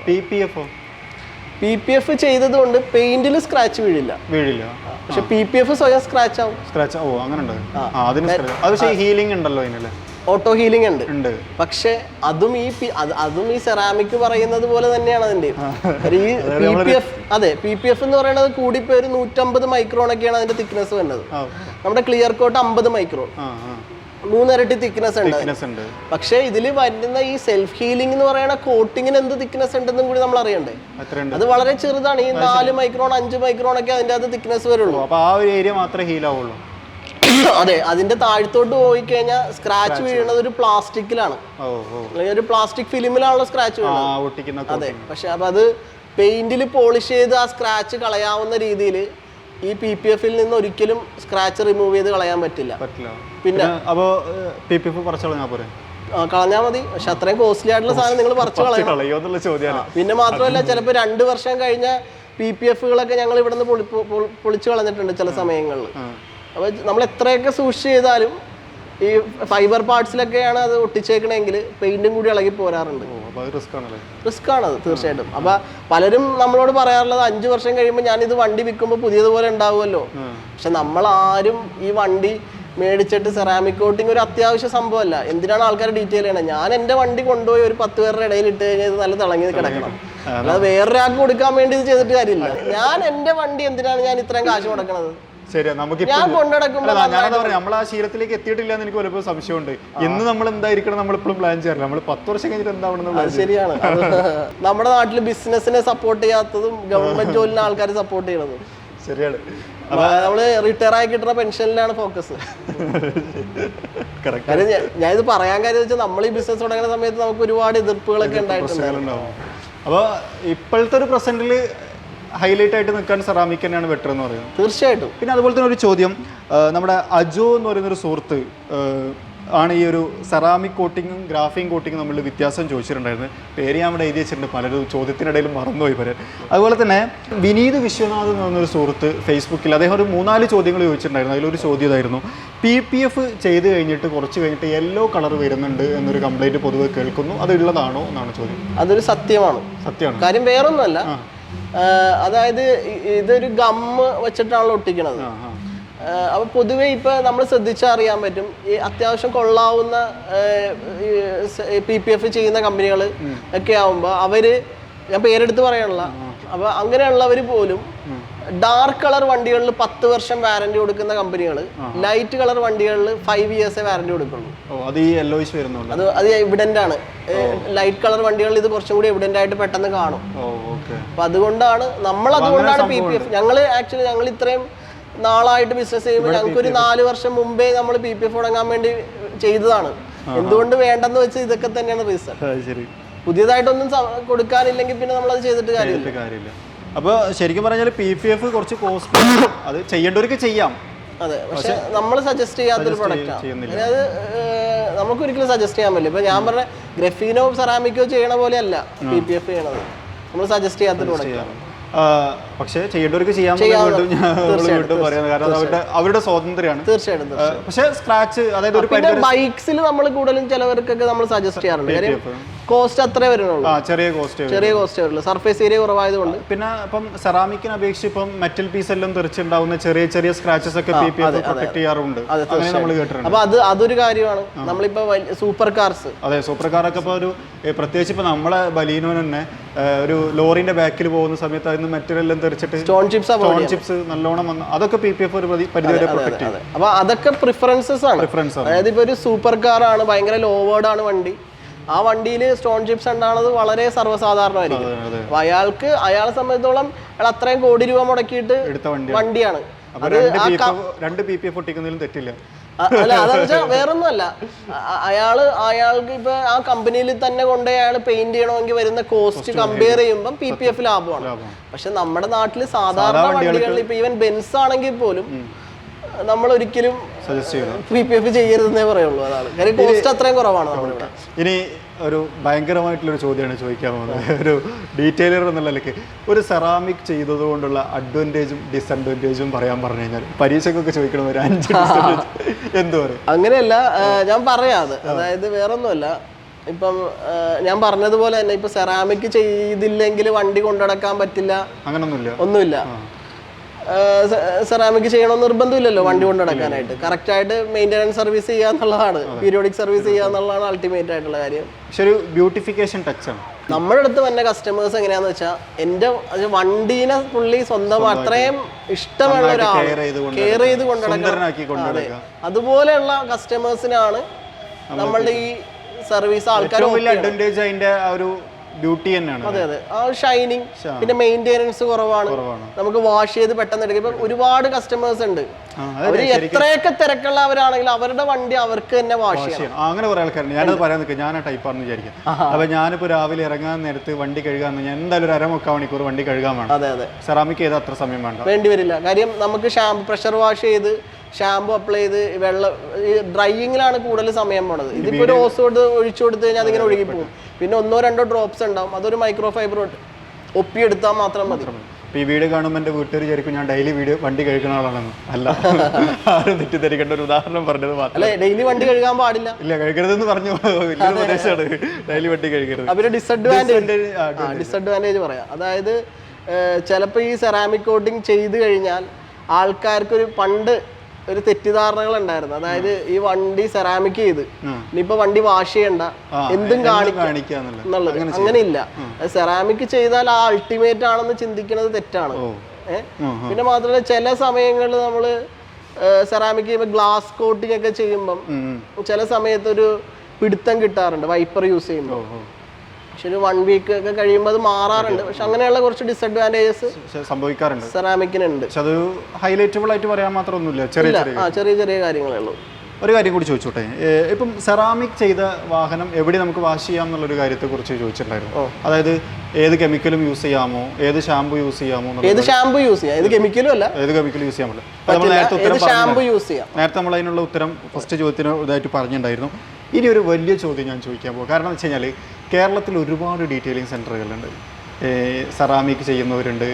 PPF ചെയ്തത് കൊണ്ട് പെയിന്റിൽ സ്ക്രാച്ച് വീഴില്ല. പക്ഷെ PPF സ്വയം സ്ക്രാച്ച് ആവും. ഓട്ടോ ഹീലിംഗ് ഉണ്ട്. പക്ഷെ അതും ഈ സെറാമിക് പറയുന്നത് പോലെ തന്നെയാണ് അതിന്റെ. ഈ PPF, അതെ, PPF എന്ന് പറയുന്നത് കൂടിപ്പോ ഒരു 150 മൈക്രോൺ ഒക്കെയാണ് അതിന്റെ തിക്നെസ് വരുന്നത്. നമ്മുടെ ക്ലിയർ കോട്ട് 50 മൈക്രോൺ, 3 ഇരട്ടി തിക്നെസ് ഉണ്ട്. പക്ഷെ ഇതിൽ വരുന്ന ഈ സെൽഫ് ഹീലിംഗ് എന്ന് പറയുന്ന കോട്ടിങ്ങിന് എന്ത് തിക്നെസ് ഉണ്ടെന്നും കൂടി നമ്മൾ അറിയണ്ടേ. അത് വളരെ ചെറുതാണ്. ഈ 4 മൈക്രോൺ 5 മൈക്രോൺ ഒക്കെ അതിന്റെ അത് തിക്നെസ് വരുള്ളൂ. അതെ, അതിന്റെ താഴത്തോട്ട് പോയി കഴിഞ്ഞാൽ സ്ക്രാച്ച് വീഴുന്നത് ഒരു പ്ലാസ്റ്റിക്കിലാണ്, അല്ലെങ്കിൽ ഒരു പ്ലാസ്റ്റിക് ഫിലിമിലാണല്ലോ സ്ക്രാച്ച് വീഴുന്നത്. അതെ, പക്ഷെ അപ്പൊ അത് പെയിന്റിൽ പോളിഷ് ചെയ്ത് ആ സ്ക്രാച്ച് കളയാവുന്ന രീതിയിൽ ഈ PPF-ൽ നിന്ന് ഒരിക്കലും സ്ക്രാച്ച് റിമൂവ് ചെയ്ത് കളയാൻ പറ്റില്ല. പിന്നെ കളഞ്ഞാൽ മതി, പക്ഷെ അത്രയും കോസ്റ്റ്ലി ആയിട്ടുള്ള സാധനം നിങ്ങൾ പറിച്ചു കളയണം. പിന്നെ മാത്രമല്ല, ചിലപ്പോൾ 2 വർഷം കഴിഞ്ഞ PPF-കളൊക്കെ ഞങ്ങൾ ഇവിടെ നിന്ന് പൊളിച്ചു കളഞ്ഞിട്ടുണ്ട് ചില സമയങ്ങളിൽ. അപ്പോൾ നമ്മൾ എത്രയൊക്കെ സൂക്ഷിച്ച് ചെയ്താലും ഈ ഫൈബർ പാർട്സിലൊക്കെയാണ് അത് ഒട്ടിച്ചേക്കണമെങ്കിൽ പെയിന്റും കൂടി ഇളകി പോരാറുണ്ട്. റിസ്ക് ആണത് തീർച്ചയായിട്ടും. അപ്പൊ പലരും നമ്മളോട് പറയാറുള്ളത് 5 വർഷം കഴിയുമ്പോൾ ഞാനിത് വണ്ടി വിൽക്കുമ്പോൾ പുതിയതുപോലെ ഉണ്ടാവുമല്ലോ. പക്ഷെ നമ്മളാരും ഈ വണ്ടി മേടിച്ചിട്ട് സെറാമിക് കോട്ടിങ് ഒരു അത്യാവശ്യ സംഭവമല്ല. എന്തിനാണ് ആൾക്കാർ ഡീറ്റെയിൽ ചെയ്യണത്? ഞാൻ എൻ്റെ വണ്ടി കൊണ്ടുപോയി ഒരു 10 പേരുടെ ഇടയിൽ ഇട്ട് കഴിഞ്ഞാൽ ഇത് നല്ല തിളങ്ങി കിടക്കണം. അല്ലാതെ വേറൊരാൾക്ക് കൊടുക്കാൻ വേണ്ടി ഇത് ചെയ്തിട്ട് കാര്യമില്ല. ഞാൻ എൻ്റെ വണ്ടി എന്തിനാണ് ഞാൻ ഇത്രയും കാശ് കൊടുക്കണത്? നമ്മൾ ആ ശീലത്തിലേക്ക് എത്തിയിട്ടില്ല എന്ന് എനിക്ക് പലപ്പോഴും സംശയമുണ്ട്. എന്ന് നമ്മൾ എന്തായിരിക്കണം നമ്മളിപ്പോഴും പ്ലാൻ ചെയ്യാറില്ല. നമ്മൾ 10 വർഷം കഴിഞ്ഞിട്ട് എന്താവണം. ശരിയാണ്. നമ്മുടെ നാട്ടിൽ ബിസിനസിനെ സപ്പോർട്ട് ചെയ്യാത്തതും ഗവൺമെന്റ് ജോലിനെ ആൾക്കാർ സപ്പോർട്ട് ചെയ്യണതും ശരിയാണ്. നമ്മള് റിട്ടയർ ആയി കിട്ടുന്ന പെൻഷനിലാണ് ഫോക്കസ്. കറക്റ്റ്. കാര്യം ഞാൻ ഇത് പറയാൻ കാര്യം വെച്ചാൽ നമ്മൾ ഈ ബിസിനസ് തുടങ്ങുന്ന സമയത്ത് നമുക്ക് ഒരുപാട് എതിർപ്പുകളൊക്കെ ഉണ്ടായിട്ടുണ്ട്. അപ്പോൾ ഇപ്പോഴത്തെ ഒരു പ്രസന്റിൽ ഹൈലൈറ്റ് ആയിട്ട് നിൽക്കാൻ സെറാമിക് തന്നെയാണ് ബെറ്റർ എന്ന് പറയുന്നത്. തീർച്ചയായിട്ടും. പിന്നെ അതുപോലെ തന്നെ ഒരു ചോദ്യം, നമ്മുടെ അജോ എന്ന് പറയുന്നൊരു സുഹൃത്ത് ആണ് ഈ ഒരു സെറാമിക് കോട്ടിങ്ങും ഗ്രാഫിക് കോട്ടിങ്ങും തമ്മിൽ വ്യത്യാസം ചോദിച്ചിട്ടുണ്ടായിരുന്നു. പേര് ഞാൻ അവിടെ എഴുതി വെച്ചിട്ടുണ്ട്, പലരും ചോദ്യത്തിനിടയിൽ മറന്നുപോയി പറയാൻ. അതുപോലെ തന്നെ വിനീത് വിശ്വനാഥ് എന്ന് പറഞ്ഞൊരു സുഹൃത്ത് ഫേസ്ബുക്കിൽ അദ്ദേഹം ഒരു 4 ചോദ്യങ്ങൾ ചോദിച്ചിട്ടുണ്ടായിരുന്നു. അതിലൊരു ചോദ്യം ഇതായിരുന്നു, PPF ചെയ്ത് കഴിഞ്ഞിട്ട് കുറച്ച് കഴിഞ്ഞിട്ട് യെല്ലോ കളർ വരുന്നുണ്ട് എന്നൊരു കംപ്ലൈൻറ്റ് പൊതുവെ കേൾക്കുന്നു, അത് ഉള്ളതാണോ എന്നാണ് ചോദ്യം. അതൊരു സത്യമാണ്. കാര്യം വേറൊന്നുമല്ല, അതായത് ഇതൊരു ഗമ്മ് വെച്ചിട്ടാണല്ലോ ഒട്ടിക്കണത്. അപ്പൊ പൊതുവെ ഇപ്പൊ നമ്മൾ ശ്രദ്ധിച്ചറിയാൻ പറ്റും, ഈ അത്യാവശ്യം കൊള്ളാവുന്ന PPF ചെയ്യുന്ന കമ്പനികൾ ഒക്കെ ആവുമ്പോ അവര്, ഞാൻ പേരെടുത്ത് പറയാനുള്ള, അപ്പൊ അങ്ങനെയുള്ളവര് പോലും ഡാർക്ക് കളർ വണ്ടികളിൽ 10 വർഷം വാറന്റി കൊടുക്കുന്ന കമ്പനികൾ ലൈറ്റ് കളർ വണ്ടികളിൽ 5 years വാറന്റി കൊടുക്കുള്ളൂ. അത് എവിഡന്റ് ആണ്. ലൈറ്റ് കളർ വണ്ടികളിൽ ഇത് കുറച്ചും കൂടി എവിഡന്റ് ആയിട്ട് പെട്ടെന്ന് കാണും. അപ്പൊ അതുകൊണ്ടാണ് അതുകൊണ്ടാണ് PPF ഞങ്ങൾ ഇത്രയും നാളായിട്ട് ബിസിനസ് ചെയ്യുമ്പോൾ ഞങ്ങൾക്ക് ഒരു 4 വർഷം മുമ്പേ നമ്മൾ PPF തുടങ്ങാൻ വേണ്ടി ചെയ്തതാണ്. എന്തുകൊണ്ട് വേണ്ടെന്ന് വെച്ചാൽ ഇതൊക്കെ തന്നെയാണ് റീസൺ. പുതിയതായിട്ടൊന്നും കൊടുക്കാനില്ലെങ്കിൽ പിന്നെ നമ്മൾ അത് ചെയ്തിട്ട് കാര്യമില്ല. അപ്പോൾ ശരിക്കും പറഞ്ഞാൽ PPF കുറച്ച് കോസ്റ്റ്ലി, അത് ചെയ്യേണ്ടവർക്ക് ചെയ്യാം. അതെ, പക്ഷെ നമ്മൾ സജസ്റ്റ് ചെയ്യാത്തൊരു പ്രൊഡക്റ്റാണ്. അതായത് നമുക്ക് ഒരിക്കലും സജസ്റ്റ് ചെയ്യാൻ പറ്റില്ല. ഇപ്പൊ ഞാൻ പറഞ്ഞ ഗ്രഫീനോ സെറാമിക്കോ ചെയ്യണ പോലെ അല്ല PPF ചെയ്യണത്. നമ്മൾ സജസ്റ്റ് ചെയ്യാത്തൊരു പ്രൊഡക്റ്റാണ്. പക്ഷേ ചെയ്യേണ്ടവർക്ക് ചെയ്യാൻ പറയാം, കാരണം അവരുടെ സ്വാതന്ത്ര്യമാണ്. തീർച്ചയായിട്ടും. പക്ഷേ സ്ക്രാച്ച്, അതായത് ഒരു ബൈക്സിൽ നമ്മൾ കൂടുതലും ചിലവർക്കൊക്കെ നമ്മൾ സജസ്റ്റ് ചെയ്യാറുണ്ട്. കാര്യം കോസ്റ്റ് അത്രേ വരുന്നുള്ളൂ, ചെറിയ കോസ്റ്റ് വരുള്ളൂ, സർഫേസ് ഏരിയ കുറവായതുകൊണ്ട്. പിന്നെ ഇപ്പം സെറാമിക്കിനെ അപേക്ഷിച്ച് ഇപ്പം മെറ്റൽ പീസ് എല്ലാം തെറിച്ചുണ്ടാവുന്ന ചെറിയ സ്ക്രാച്ചസ് ഒക്കെ PPF പ്രൊട്ടക്ട് ചെയ്യാറുണ്ട്. നമ്മൾ കേട്ടിട്ടുണ്ട്. അപ്പൊ അതൊരു കാര്യമാണ്. നമ്മളിപ്പോ സൂപ്പർ കാർസ്, അതെ, സൂപ്പർ കാറൊക്കെ ഇപ്പൊ ഒരു പ്രത്യേകിച്ച് ഇപ്പൊ നമ്മളെ ബലീനോ തന്നെ ഒരു ലോറിന്റെ ബാക്കിൽ പോകുന്ന സമയത്ത് അതിന് മെറ്റീരിയൽ തെറിച്ചിട്ട് സ്റ്റോൺ ചിപ്സ് നല്ലോണം വന്നു, അതൊക്കെ PPF ഒരു പരിധി വരെ പ്രൊട്ടക്ട് ചെയ്യും. അപ്പൊ അതൊക്കെ പ്രിഫറൻസസ് ആണ്. അതായത് ഇപ്പൊ ഒരു സൂപ്പർ കാർ ആണ്, ഭയങ്കര ലോവേർഡ് ആണ് വണ്ടി, ആ വണ്ടിയിൽ സ്റ്റോൺ ചിപ്സ് ഉണ്ടാകുന്നത് വളരെ സർവ്വസാധാരണമായിരിക്കും. അപ്പൊ അയാളെ സംബന്ധിച്ചോളം അത്രയും കോടി രൂപ മുടക്കിയിട്ട് വണ്ടിയാണ്. രണ്ട് PPF ഒട്ടിക്കുന്നതിലും തെറ്റില്ല. അല്ല, അതെന്ന് വെച്ചാൽ വേറൊന്നും അല്ല, അയാൾക്ക് ഇപ്പൊ ആ കമ്പനിയിൽ തന്നെ കൊണ്ട് അയാൾ പെയിന്റ് ചെയ്യണമെങ്കിൽ വരുന്ന കോസ്റ്റ് കമ്പയർ ചെയ്യുമ്പോൾ PPF ലാഭമാണ്. പക്ഷെ നമ്മുടെ നാട്ടിൽ സാധാരണ വണ്ടികളിൽ ഇപ്പൊ ഈവൻ ബെൻസ് ആണെങ്കിൽ പോലും നമ്മൾ ഒരിക്കലും PPF ചെയ്യരുതെന്നേ പറയുള്ളൂ. അതാണ് കാര്യം, കോസ്റ്റ് അത്രയും കുറവാണ് നമ്മളിവിടെ. ഇനി ഒരു ഭയങ്കരമായിട്ടുള്ളൊരു ചോദ്യമാണ് ചോദിക്കാൻ പോകുന്നത്. ഒരു ഡീറ്റെയിലർ എന്നുള്ള നിലയ്ക്ക് ഒരു സെറാമിക് ചെയ്തതുകൊണ്ടുള്ള അഡ്വാൻറ്റേജും ഡിസഡ്വാൻറ്റേജും പറയാൻ പറഞ്ഞു കഴിഞ്ഞാൽ പരീക്ഷയ്ക്കൊക്കെ ചോദിക്കണം ഒരു 5 എന്ത് പറയും? അങ്ങനെയല്ല, ഞാൻ പറയാതെ, അതായത് വേറൊന്നുമല്ല. ഇപ്പം ഞാൻ പറഞ്ഞതുപോലെ തന്നെ ഇപ്പൊ സെറാമിക് ചെയ്തില്ലെങ്കിൽ വണ്ടി കൊണ്ടുനടക്കാൻ പറ്റില്ല, ഒന്നുമില്ല. സെറാമിക് ചെയ്യണമെന്ന് നിർബന്ധമില്ലല്ലോ വണ്ടി കൊണ്ട് നടക്കാനായിട്ട്. കറക്റ്റ് ആയിട്ട് മെയിൻ്റെനൻസ് സർവീസ് ചെയ്യാന്നുള്ളതാണ്, പീരിയോഡിക് സർവീസ് ചെയ്യാന്നുള്ളതാണ് അൾട്ടിമേറ്റ് ആയിട്ടുള്ള കാര്യം. പക്ഷെ ഒരു ബ്യൂട്ടിഫിക്കേഷൻ ടച്ചാണ്. നമ്മുടെ അടുത്ത് തന്നെ കസ്റ്റമേഴ്സ് എങ്ങനെയാന്ന് വെച്ചാൽ, എൻ്റെ വണ്ടീനെ പുള്ളി സ്വന്തം അത്രയും ഇഷ്ടമുള്ള ഒരാൾ കെയർ ചെയ്ത് കൊണ്ടുനടക്കുക, അതുപോലെയുള്ള കസ്റ്റമേഴ്സിനാണ് നമ്മളുടെ ഈ സർവീസ് ആൾക്കാർ. അഡ്വാൻറ്റേജ് അതിന്റെ ഒരു ബ്യൂട്ടി തന്നെയാണ്. അതെ, ആ ഷൈനിങ്, പിന്നെ മെയിൻ്റെനൻസ് കുറവാണ്, നമുക്ക് വാഷ് ചെയ്ത് പെട്ടെന്ന് എടുക്കും. ഇപ്പം ഒരുപാട് കസ്റ്റമേഴ്സ് ഉണ്ട്, അവര് എത്രയൊക്കെ തിരക്കുള്ളവരാണെങ്കിലും അവരുടെ വണ്ടി അവർക്ക് തന്നെ വാഷ് ചെയ്യണം. അങ്ങനെ കുറെ ആൾക്കാരുണ്ട്. ഞാനത് പറയാൻ നിൽക്കുക, ഞാൻ ആ ടൈപ്പാണെന്ന് വിചാരിക്കാം. അപ്പൊ ഞാനിപ്പോ രാവിലെ ഇറങ്ങാൻ നേരത്ത് വണ്ടി കഴുകാൻ ഞാൻ എന്തായാലും ഒരു 1/2-3/4 മണിക്കൂർ വണ്ടി കഴുകാൻ വേണം. അതെ, സെറാമിക് ചെയ്ത് അത്ര സമയം വേണ്ടി വരില്ല. കാര്യം നമുക്ക് പ്രഷർ വാഷ് ചെയ്ത് ഷാമ്പു അപ്ലൈ ചെയ്ത് വെള്ളം ഡ്രൈയിങ്ങിലാണ് കൂടുതൽ സമയം പോണത്. ഇതിപ്പോ ഒരു ഓസ് ഒഴിച്ചു കൊടുത്തു കഴിഞ്ഞാൽ അതിങ്ങനെ ഒഴുകി പോകും. പിന്നെ 1-2 ഡ്രോപ്സ് ഉണ്ടാവും, അതൊരു മൈക്രോ ഫൈബർ ഒപ്പിയെടുത്താൽ മാത്രം മതി. ഈ വീഡിയോ കാണുമ്പോൾ എൻ്റെ വീട്ടുകാർ വിചാരിക്കും ഞാൻ ഡെയിലി വണ്ടി കഴുകുന്ന ആളാണെന്ന്. അല്ല, ആരും തെറ്റിദ്ധരിക്കേണ്ട ഒരു ഉദാഹരണം പറഞ്ഞത് മാത്രം. അല്ല, ഡെയിലി വണ്ടി കഴുകാൻ പാടില്ല. ഇല്ല, കഴുകരുതെന്ന് പറഞ്ഞു. വലിയ ഉപദേശമാണ്, ഡെയിലി വണ്ടി കഴുകരുത്. അവര് ഡിസഡ്വാൻറ്റേജ് പറയാം. അതായത് ചിലപ്പോൾ ഈ സെറാമിക് കോട്ടിങ് ചെയ്ത് കഴിഞ്ഞാൽ ആൾക്കാർക്കൊരു പണ്ട് ഒരു തെറ്റിദ്ധാരണകൾ ഉണ്ടായിരുന്നു. അതായത് ഈ വണ്ടി സെറാമിക് ചെയ്ത് ഇനിയിപ്പോ വണ്ടി വാഷ് ചെയ്യണ്ട, എന്തും കാണിക്കാന്നുള്ളത്. അങ്ങനെയില്ല. സെറാമിക് ചെയ്താൽ ആ അൾട്ടിമേറ്റ് ആണെന്ന് ചിന്തിക്കുന്നത് തെറ്റാണ്. പിന്നെ മാത്രമല്ല, ചില സമയങ്ങളിൽ നമ്മള് സെറാമിക് ചെയ്യുമ്പോൾ ഗ്ലാസ് കോട്ടിംഗ് ഒക്കെ ചെയ്യുമ്പം ചില സമയത്ത് ഒരു പിടുത്തം കിട്ടാറുണ്ട് വൈപ്പർ യൂസ് ചെയ്യുമ്പോൾ. പക്ഷെ ഒരു 1 വീക്ക് ഒക്കെ കഴിയുമ്പോൾ അത് മാറാറുണ്ട്. പക്ഷെ അങ്ങനെയുള്ള കുറച്ച് ഡിസഡ്വാൻറ്റേജസ് സംഭവിക്കാറുണ്ട് സെറാമിക്കിനുണ്ട്. പക്ഷെ അത് ഹൈലൈറ്റബിൾ ആയിട്ട് പറയാൻ മാത്രമൊന്നുമില്ല, ചെറിയ ചെറിയ കാര്യങ്ങളേ ഉള്ളൂ. ഒരു കാര്യം കൂടി ചോദിച്ചോട്ടെ, ഇപ്പം സെറാമിക് ചെയ്ത വാഹനം എവിടെ നമുക്ക് വാഷ് ചെയ്യാം എന്നുള്ളൊരു കാര്യത്തെക്കുറിച്ച് ചോദിച്ചിട്ടുണ്ടായിരുന്നു. അതായത് ഏത് കെമിക്കലും യൂസ് ചെയ്യാമോ, ഏത് ഷാമ്പു യൂസ് ചെയ്യാമോ, ഏത് ഷാമ്പു യൂസ് ചെയ്യാം, ഏത് കെമിക്കലും അല്ല, ഏത് കെമിക്കൽ യൂസ് ചെയ്യാൻ നേരത്തെ നമ്മൾ അതിനുള്ള ഉത്തരം ഫസ്റ്റ് ചോദ്യത്തിന് ഇതായിട്ട് പറഞ്ഞിട്ടുണ്ടായിരുന്നു. ഇനി ഒരു വലിയ ചോദ്യം ഞാൻ ചോദിക്കാൻ പോകും. കാരണം എന്ന് വെച്ച് കഴിഞ്ഞാൽ കേരളത്തിൽ ഒരുപാട് ഡീറ്റെയിലിംഗ് സെൻറ്ററുകളുണ്ട്. സെറാമിക് ചെയ്യുന്നവരുണ്ട്,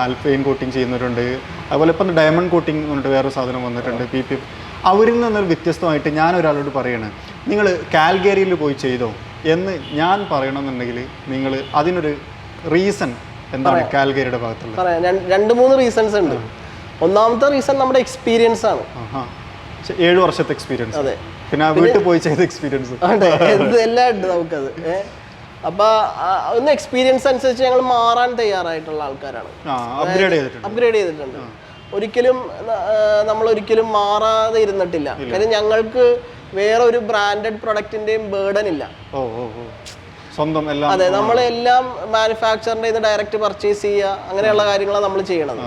ആൽഫൈൻ കോട്ടിങ് ചെയ്യുന്നവരുണ്ട്, അതുപോലെ ഇപ്പം ഡയമണ്ട് കോട്ടിങ് എന്ന് പറഞ്ഞിട്ട് വേറൊരു സാധനം വന്നിട്ടുണ്ട്, PP. അവരിൽ നിന്നൊരു വ്യത്യസ്തമായിട്ട് ഞാൻ ഒരാളോട് പറയണേ, നിങ്ങൾ കാൽഗേരിയിൽ പോയി ചെയ്തോ എന്ന് ഞാൻ പറയണമെന്നുണ്ടെങ്കിൽ നിങ്ങൾ അതിനൊരു റീസൺ എന്താണ് കാൽഗേരിയുടെ ഭാഗത്തുള്ളത്? 2-3 റീസൺസ് ഉണ്ട്. ഒന്നാമത്തെ റീസൺ നമ്മുടെ എക്സ്പീരിയൻസ് ആണ്. 7 വർഷത്തെ എക്സ്പീരിയൻസ്. അതെ. പിന്നെ വീട്ടിൽ പോയി ചെയ്ത എക്സ്പീരിയൻസ് എല്ലാം ഉണ്ട് നമുക്കത്. അപ്പൊ ഒന്ന് എക്സ്പീരിയൻസ് അനുസരിച്ച് ഞങ്ങൾ മാറാൻ തയ്യാറായിട്ടുള്ള ആൾക്കാരാണ്. അപ്ഗ്രേഡ് ചെയ്തിട്ടുണ്ട്. ഒരിക്കലും നമ്മളൊരിക്കലും മാറാതെ ഇരുന്നിട്ടില്ല. കാര്യം ഞങ്ങൾക്ക് വേറെ ഒരു ബ്രാൻഡഡ് പ്രൊഡക്റ്റിന്റെയും ബേർഡൻ ഇല്ല. സ്വന്തം എല്ലാം. അതെ, നമ്മളെല്ലാം മാനുഫാക്ചറിന്റെ ഇത് ഡയറക്റ്റ് പർച്ചേസ് ചെയ്യുക, അങ്ങനെയുള്ള കാര്യങ്ങളാണ് നമ്മൾ ചെയ്യണത്.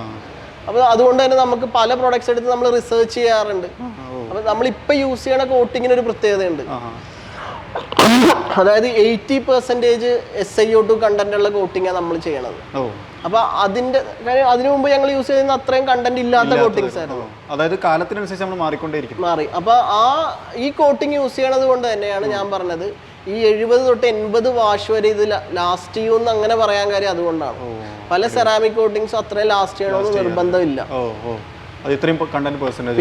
അപ്പോൾ അതുകൊണ്ട് തന്നെ നമുക്ക് പല പ്രൊഡക്ട്സ് എടുത്ത് നമ്മൾ റിസർച്ച് ചെയ്യാറുണ്ട്. അപ്പോൾ നമ്മളിപ്പോൾ യൂസ് ചെയ്യണ കോട്ടിങ്ങിന് ഒരു പ്രത്യേകതയുണ്ട്. അതായത് 80% SiO2 കണ്ടന്റ് ഉള്ള കോട്ടിങ്ങാണ് നമ്മൾ ചെയ്യണത്. അപ്പൊ അതിനു മുമ്പ് ഞങ്ങൾ യൂസ് ചെയ്യുന്ന അത്രയും കണ്ടന്റ് ഇല്ലാത്ത കോട്ടിങ്സ് ആയിരുന്നു. അതായത് കാലത്തിനനുസരിച്ച് നമ്മൾ മാറി. അപ്പൊ ഈ കോട്ടിങ് യൂസ് ചെയ്യണത് കൊണ്ട് തന്നെയാണ് ഞാൻ പറഞ്ഞത് ഈ 70 തൊട്ട് 80 വാഷ് വരെ ഇത് ലാസ്റ്റ് ചെയ്യുമെന്ന് അങ്ങനെ പറയാൻ കാര്യം അതുകൊണ്ടാണ്. പല സെറാമിക് കോട്ടിങ്സ് അത്രയും ലാസ്റ്റ് ചെയ്യണമെന്ന് നിർബന്ധമില്ല.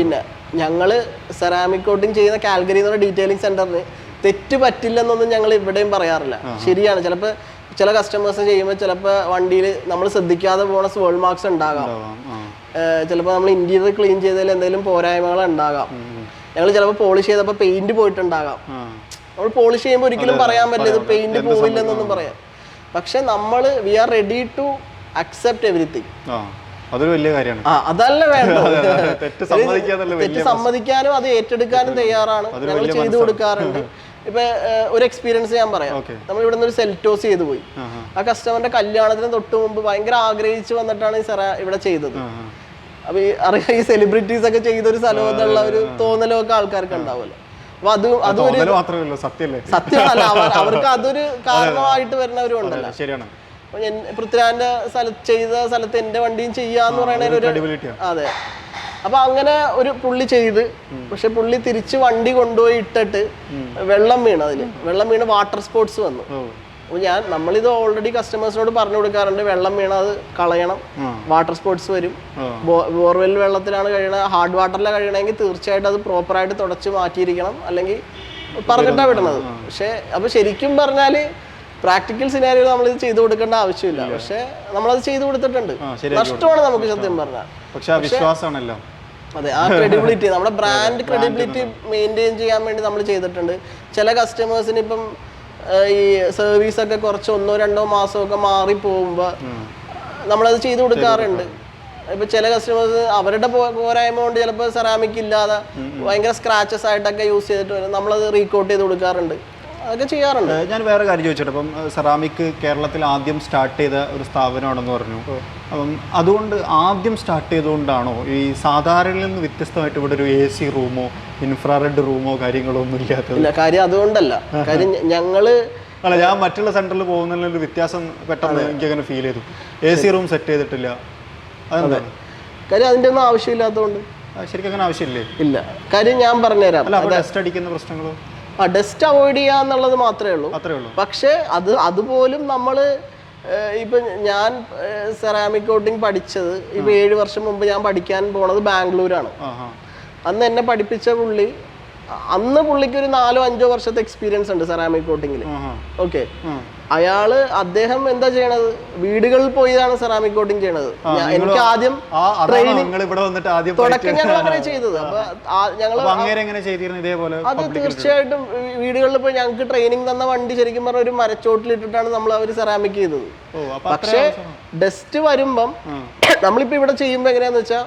പിന്നെ ഞങ്ങള് സെറാമിക് കോട്ടിങ് ചെയ്യുന്ന കാൽഗരി എന്നുള്ള ഡീറ്റെയിലിംഗ് സെന്ററിന് തെറ്റ് പറ്റില്ലെന്നൊന്നും ഞങ്ങൾ ഇവിടെയും പറയാറില്ല. ശരിയാണ്, ചിലപ്പോൾ ചില കസ്റ്റമേഴ്സ് ചെയ്യുമ്പോൾ ചിലപ്പോൾ വണ്ടിയിൽ നമ്മൾ ശ്രദ്ധിക്കാതെ പോണ സ്വേൾ മാർക്സ് ഉണ്ടാകാം. ചിലപ്പോൾ നമ്മൾ ഇന്റീരിയർ ക്ലീൻ ചെയ്തതിൽ എന്തെങ്കിലും പോരായ്മകൾ ഉണ്ടാകാം. ഞങ്ങൾ ചിലപ്പോൾ പോളിഷ് ചെയ്തപ്പോൾ പെയിന്റ് പോയിട്ടുണ്ടാകാം. നമ്മൾ പോളിഷ് ചെയ്യുമ്പോൾ ഒരിക്കലും പറയാൻ പറ്റില്ല ഇത് പെയിന്റ് പോവില്ലെന്നൊന്നും പറയാം. പക്ഷെ നമ്മൾ we are ready to accept everything. അതൊരു വലിയ കാര്യമാണ്. അതല്ല വേണ്ടത്, തെറ്റ് സമ്മതിക്കാനും അത് ഏറ്റെടുക്കാനും തയ്യാറാണ്. ഞങ്ങൾ ചെയ്തു കൊടുക്കാറുണ്ട്. ഇപ്പൊ ഒരു എക്സ്പീരിയൻസ് ഞാൻ പറയാം. നമ്മൾ ഇവിടെ നിന്ന് ഒരു സെൽറ്റോസ് ചെയ്തു പോയി. ആ കസ്റ്റമറിന്റെ കല്യാണത്തിന് തൊട്ട് മുമ്പ് ഭയങ്കര ആഗ്രഹിച്ചു വന്നിട്ടാണ് ഈ ഇവിടെ ചെയ്തത്. അപ്പൊ അറിയാം, ഈ സെലിബ്രിറ്റീസ് ഒക്കെ ചെയ്തൊരു സ്ഥലം എന്നുള്ള ഒരു തോന്നലൊക്കെ ആൾക്കാർക്ക് ഉണ്ടാവുമല്ലോ. അപ്പൊ അതൊരു സത്യമല്ല, അവർക്ക് അതൊരു കാരണമായിട്ട് വരുന്നവരും ഉണ്ടല്ലോ. പൃഥ്വിരാജിന്റെ ചെയ്ത സ്ഥലത്ത് എന്റെ വണ്ടിയും ചെയ്യാന്ന് പറയുന്ന. അതെ. അപ്പൊ അങ്ങനെ ഒരു പുള്ളി ചെയ്ത്, പക്ഷെ പുള്ളി തിരിച്ച് വണ്ടി കൊണ്ടുപോയി ഇട്ടിട്ട് വെള്ളം വീണ് വാട്ടർ സ്പോർട്സ് വന്നു. അപ്പോൾ നമ്മളിത് ഓൾറെഡി കസ്റ്റമേഴ്സിനോട് പറഞ്ഞു കൊടുക്കാറുണ്ട്, വെള്ളം വീണ അത് കളയണം, വാട്ടർ സ്പോർട്സ് വരും. ബോർവെൽ വെള്ളത്തിലാണ് കഴിയണത്, ഹാർഡ് വാട്ടറിലാണ് കഴിയണമെങ്കിൽ തീർച്ചയായിട്ടും അത് പ്രോപ്പറായിട്ട് തുടച്ച് മാറ്റിയിരിക്കണം, അല്ലെങ്കിൽ പറഞ്ഞിട്ടാണ് വിടണത്. പക്ഷെ അപ്പൊ ശരിക്കും പറഞ്ഞാല് പ്രാക്ടിക്കൽ സിനാരിയോ നമ്മളിത് ചെയ്തു കൊടുക്കേണ്ട ആവശ്യമില്ല. പക്ഷെ നമ്മളത് ചെയ്തു കൊടുത്തിട്ടുണ്ട്. നഷ്ടമാണ് നമുക്ക് സത്യം പറഞ്ഞാൽ. അതെ, ആ ക്രെഡിബിലിറ്റി, നമ്മുടെ ബ്രാൻഡ് ക്രെഡിബിലിറ്റി മെയിൻറ്റെയിൻ ചെയ്യാൻ വേണ്ടി നമ്മൾ ചെയ്തിട്ടുണ്ട്. ചില കസ്റ്റമേഴ്സിന് ഇപ്പം ഈ സർവീസ് ഒക്കെ കുറച്ച് 1-2 മാസമൊക്കെ മാറി പോകുമ്പോൾ നമ്മളത് ചെയ്തു കൊടുക്കാറുണ്ട്. ഇപ്പൊ ചില കസ്റ്റമേഴ്സ് അവരുടെ പോരായ്മ കൊണ്ട് ചിലപ്പോൾ സെറാമിക് ഇല്ലാതെ ഭയങ്കര സ്ക്രാച്ചസ് ആയിട്ടൊക്കെ യൂസ് ചെയ്തിട്ട് വരും. നമ്മളത് റീകോട്ട് ചെയ്ത് കൊടുക്കാറുണ്ട്, അതൊക്കെ ചെയ്യാറുണ്ട്. ഞാൻ വേറെ കാര്യം ചോദിച്ചോട്ടെ, അപ്പം സെറാമിക് കേരളത്തിൽ ആദ്യം സ്റ്റാർട്ട് ചെയ്ത ഒരു സ്ഥാപനമാണെന്ന് പറഞ്ഞു. അപ്പം അതുകൊണ്ട് ആദ്യം സ്റ്റാർട്ട് ചെയ്തുകൊണ്ടാണോ ഈ സാധാരണയിൽ നിന്ന് വ്യത്യസ്തമായിട്ട് ഇവിടെ ഒരു AC റൂമോ ഇൻഫ്രാറെഡ് റൂമോ കാര്യങ്ങളോ ഒന്നും ഇല്ലാത്തത്? ഇല്ല, കാര്യം അതുകൊണ്ടല്ല. കാര്യം ഞാൻ മറ്റുള്ള സെന്ററിൽ പോകുന്നതിലൊരു വ്യത്യാസം പെട്ടെന്ന് എനിക്കങ്ങനെ ഫീൽ ചെയ്തു. AC റൂം സെറ്റ് ചെയ്തിട്ടില്ല, അതെന്താണ് കാര്യം? അതിൻ്റെ ഒന്നും ആവശ്യമില്ലാത്തതുകൊണ്ട്. ശരിക്കും അങ്ങനെ ആവശ്യമില്ലേ? ഇല്ല, കാര്യം ഞാൻ പറഞ്ഞുതരാം. ഡസ്റ്റ് അടിക്കുന്ന പ്രശ്നങ്ങളോ? ഡസ്റ്റ് അവോയ്ഡ് ചെയ്യുക എന്നുള്ളത് മാത്രമേ ഉള്ളൂ. പക്ഷെ അതുപോലും നമ്മൾ ഇപ്പം ഞാൻ സെറാമിക് കോട്ടിങ് പഠിച്ചത് ഇപ്പം 7 വർഷം മുമ്പ് ഞാൻ പഠിക്കാൻ പോണത് ബാംഗ്ലൂരാണ്. അന്ന് എന്നെ പഠിപ്പിച്ച പുള്ളി, അന്ന് പുള്ളിക്ക് ഒരു 4-5 വർഷത്തെ എക്സ്പീരിയൻസ് ഉണ്ട് സെറാമിക് കോട്ടിങ്ങിൽ. ഓക്കെ, അദ്ദേഹം എന്താ ചെയ്യണത്, വീടുകളിൽ പോയിട്ടാണ് സെറാമിക് കോട്ടിങ് ചെയ്യണത്. എനിക്ക് ആദ്യം തുടക്കം ഞങ്ങൾ അങ്ങനെ ചെയ്തത്. അത് തീർച്ചയായിട്ടും വീടുകളിൽ പോയി ഞങ്ങൾക്ക് ട്രെയിനിങ് തന്ന വണ്ടി ശരിക്കും പറഞ്ഞ ഒരു മരച്ചോട്ടിലിട്ടിട്ടാണ് നമ്മൾ അവർ സെറാമിക് ചെയ്തത്. പക്ഷെ ഡസ്റ്റ് വരുമ്പം നമ്മളിപ്പോ ഇവിടെ ചെയ്യുമ്പോ എങ്ങനെയാന്ന് വെച്ചാൽ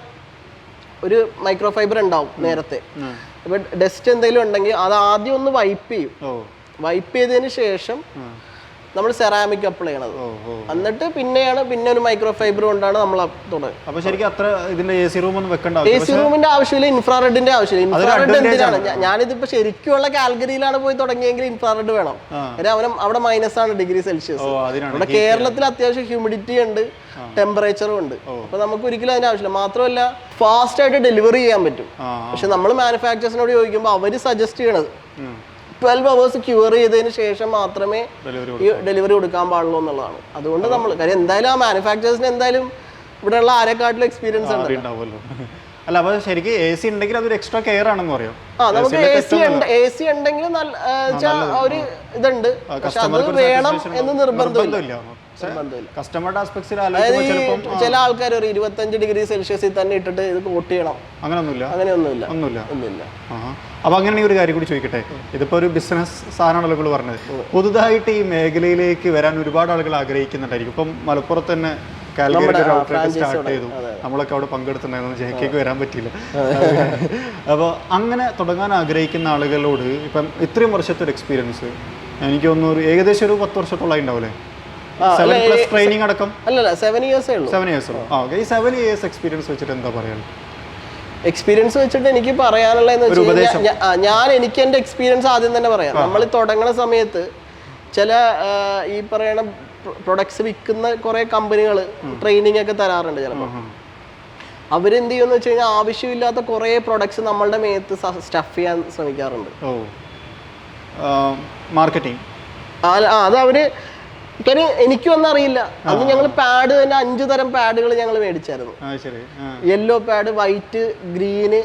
ഒരു മൈക്രോ ഫൈബർ ഉണ്ടാവും നേരത്തെ. ഇപ്പൊ ഡസ്റ്റ് എന്തെങ്കിലും ഉണ്ടെങ്കിൽ അത് ആദ്യം ഒന്ന് വൈപ്പ് ചെയ്യും. വൈപ്പ് ചെയ്തതിന് ശേഷം നമ്മൾ സെറാമിക് അപ്ലൈ ചെയ്യണത്. എന്നിട്ട് പിന്നെ ഒരു മൈക്രോ ഫൈബർ കൊണ്ടാണ് നമ്മൾ തുടങ്ങുന്നത്. അപ്പൊ ശരിക്കും അത്ര ഇതിന്റെ AC റൂം ഒന്നും വെക്കേണ്ട AC റൂമിന്റെ ആവശ്യമില്ല, ഇൻഫ്രാറെഡിന്റെ ആവശ്യമില്ല. ഇൻഫ്രാറെഡ് എന്തിനാണ്? ഞാനിതിപ്പോ ശരിക്കുള്ള കാൽഗരിയിലാണ് പോയി തുടങ്ങിയെങ്കിൽ ഇൻഫ്രാറെഡ് വേണം. അവിടെ -ആണ് ഡിഗ്രി സെൽഷ്യസ്. നമ്മുടെ കേരളത്തിൽ അത്യാവശ്യം ഹ്യൂമിഡിറ്റി ഉണ്ട്, ടെമ്പറേച്ചറും ഉണ്ട്. അപ്പൊ നമുക്ക് ഒരിക്കലും അതിന്റെ ആവശ്യമില്ല. മാത്രമല്ല ഫാസ്റ്റ് ആയിട്ട് ഡെലിവറി ചെയ്യാൻ പറ്റും. പക്ഷെ നമ്മൾ മാനുഫാക്ചേഴ്സിനോട് ചോദിക്കുമ്പോൾ അവര് സജസ്റ്റ് ചെയ്യണത് 12 hours ക്യൂർ ചെയ്തതിന് ശേഷം മാത്രമേ ഈ ഡെലിവറി കൊടുക്കാൻ പാടുള്ളൂ എന്നുള്ളതാണ്. അതുകൊണ്ട് നമ്മൾ കാര്യം എന്തായാലും ആ മാനുഫാക്ചേഴ്സിന് എന്തായാലും ഇവിടെയുള്ള ആരെക്കാട്ടിലും എക്സ്പീരിയൻസ് ഉണ്ടാവുമല്ലോ. അല്ല, അപ്പൊ ശരിക്കും AC ഉണ്ടെങ്കിൽ അതൊരു എക്സ്ട്രാ കെയർ ആണെന്ന് പറയാം. നമുക്ക് AC ഉണ്ടെങ്കിൽ ഒരു ഇതുണ്ട്, പക്ഷെ അത് വേണം എന്ന് നിർബന്ധമില്ല. കസ്റ്റമറുടെ ആസ്പെക്ട്സിൽ ചില ആൾക്കാർ ഒരു 25 ഡിഗ്രി സെൽഷ്യസിൽ തന്നെ ഇട്ടിട്ട് ഇത് കോട്ട് ചെയ്യണം, അങ്ങനെയൊന്നുമില്ല. അപ്പൊ അങ്ങനെ ഒരു കാര്യം കൂടി ചോദിക്കട്ടെ, ഇതിപ്പോ ഒരു ബിസിനസ് സാധനമാണല്ലോ പറഞ്ഞത്. പുതുതായിട്ട് ഈ മേഖലയിലേക്ക് വരാൻ ഒരുപാട് ആളുകൾ ആഗ്രഹിക്കുന്നുണ്ടായിരിക്കും. ഇപ്പം മലപ്പുറത്ത് തന്നെ കാലിക്കറ്റ് ഒരു ഔട്ട്ലെറ്റ് സ്റ്റാർട്ട് ചെയ്തു, നമ്മളൊക്കെ അവിടെ പങ്കെടുത്തിട്ടുണ്ടായിരുന്നു, JKക്ക് വരാൻ പറ്റിയില്ല. അപ്പോൾ അങ്ങനെ തുടങ്ങാൻ ആഗ്രഹിക്കുന്ന ആളുകളോട് ഇപ്പം ഇത്രയും വർഷത്തെ ഒരു എക്സ്പീരിയൻസ്, എനിക്ക് തോന്നുന്നു ഏകദേശം ഒരു 10 വർഷത്തോളം ഉണ്ടാവില്ലേ? 7+ ട്രെയിനിങ് അടക്കം? അല്ലല്ല, 7 years. 7 years. ഈ 7 years എക്സ്പീരിയൻസ് വെച്ചിട്ട് എന്താ പറയാൻ? എക്സ്പീരിയൻസ് വെച്ചിട്ട് എനിക്ക് പറയാനുള്ളതെന്ന് വെച്ചാൽ എനിക്ക് എൻ്റെ എക്സ്പീരിയൻസ് ആദ്യം തന്നെ പറയാം. നമ്മൾ തുടങ്ങുന്ന സമയത്ത് ചില ഈ പറയണ പ്രൊഡക്ട്സ് വിൽക്കുന്ന കുറെ കമ്പനികൾ ട്രെയിനിങ് ഒക്കെ തരാറുണ്ട്. ചിലപ്പോൾ അവരെന്ത് ചെയ്യുമെന്ന് വെച്ച് കഴിഞ്ഞാൽ ആവശ്യമില്ലാത്ത കുറെ പ്രൊഡക്ട്സ് നമ്മളുടെ മേത്ത് സ്റ്റഫ് ചെയ്യാൻ ശ്രമിക്കാറുണ്ട്. മാർക്കറ്റിംഗ് അത് അവര് എനിക്കും ഒന്നും അറിയില്ല. അന്ന് ഞങ്ങൾ പാഡ് തന്നെ 5 തരം പാഡുകൾ ഞങ്ങൾ മേടിച്ചായിരുന്നു. യെല്ലോ പാഡ്, വൈറ്റ്, ഗ്രീന്,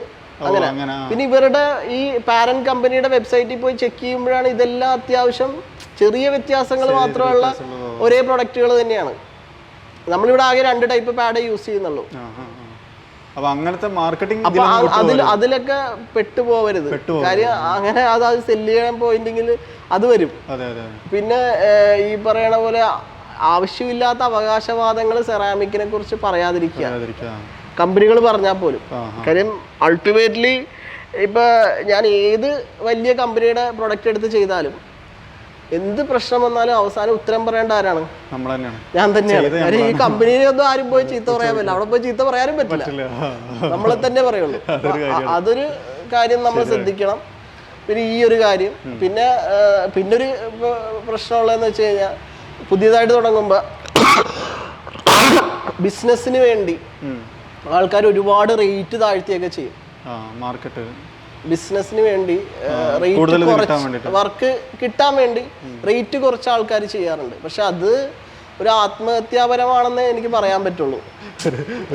അങ്ങനെ. പിന്നെ ഇവരുടെ ഈ പാരന്റ് കമ്പനിയുടെ വെബ്സൈറ്റിൽ പോയി ചെക്ക് ചെയ്യുമ്പോഴാണ് ഇതെല്ലാം അത്യാവശ്യം ചെറിയ വ്യത്യാസങ്ങൾ മാത്രമുള്ള ഒരേ പ്രൊഡക്റ്റുകൾ തന്നെയാണ്. നമ്മളിവിടെ ആകെ 2 ടൈപ്പ് പാഡ് യൂസ് ചെയ്യുന്നുള്ളൂ. അതിലൊക്കെ പെട്ടുപോകരുത്. കാര്യം അങ്ങനെ അത് സെല്ല് ചെയ്യാൻ പോയിന്റെങ്കിൽ അത് വരും. പിന്നെ ഈ പറയണ പോലെ ആവശ്യമില്ലാത്ത അവകാശവാദങ്ങൾ സെറാമിക്കിനെ കുറിച്ച് പറയാതിരിക്കുക, കമ്പനികൾ പറഞ്ഞാൽ പോലും. കാര്യം അൾട്ടിമേറ്റ്ലി ഇപ്പൊ ഞാൻ ഏത് വലിയ കമ്പനിയുടെ പ്രൊഡക്റ്റ് എടുത്ത് ചെയ്താലും എന്ത് പ്രശ്നം വന്നാലും അവസാനം ഉത്തരം പറയേണ്ട ആരാണ്? ഞാൻ തന്നെയാണ്. കാര്യം ഈ കമ്പനിയെ ഒന്നും ആരും പോയി ചീത്ത പറയാൻ പറ്റില്ല, അവിടെ പോയി ചീത്ത പറയാനും പറ്റില്ല, നമ്മളെ തന്നെ പറയുള്ളൂ. അതൊരു കാര്യം നമ്മൾ ശ്രദ്ധിക്കണം. പിന്നെ ഈ ഒരു കാര്യം പിന്നൊരു പ്രശ്നമുള്ളതെന്ന് വെച്ച് കഴിഞ്ഞാൽ പുതിയതായിട്ട് തുടങ്ങുമ്പോൾ ബിസിനസ്സിന് വേണ്ടി ആൾക്കാർ ഒരുപാട് റേറ്റ് താഴ്ത്തിയൊക്കെ ചെയ്യും. ബിസിനസ്സിന് വേണ്ടി വർക്ക് കിട്ടാൻ വേണ്ടി റേറ്റ് കുറച്ച് ആൾക്കാർ ചെയ്യാറുണ്ട്. പക്ഷെ അത് ഒരു ആത്മഹത്യാപരമാണെന്ന് എനിക്ക് പറയാൻ പറ്റുള്ളൂ.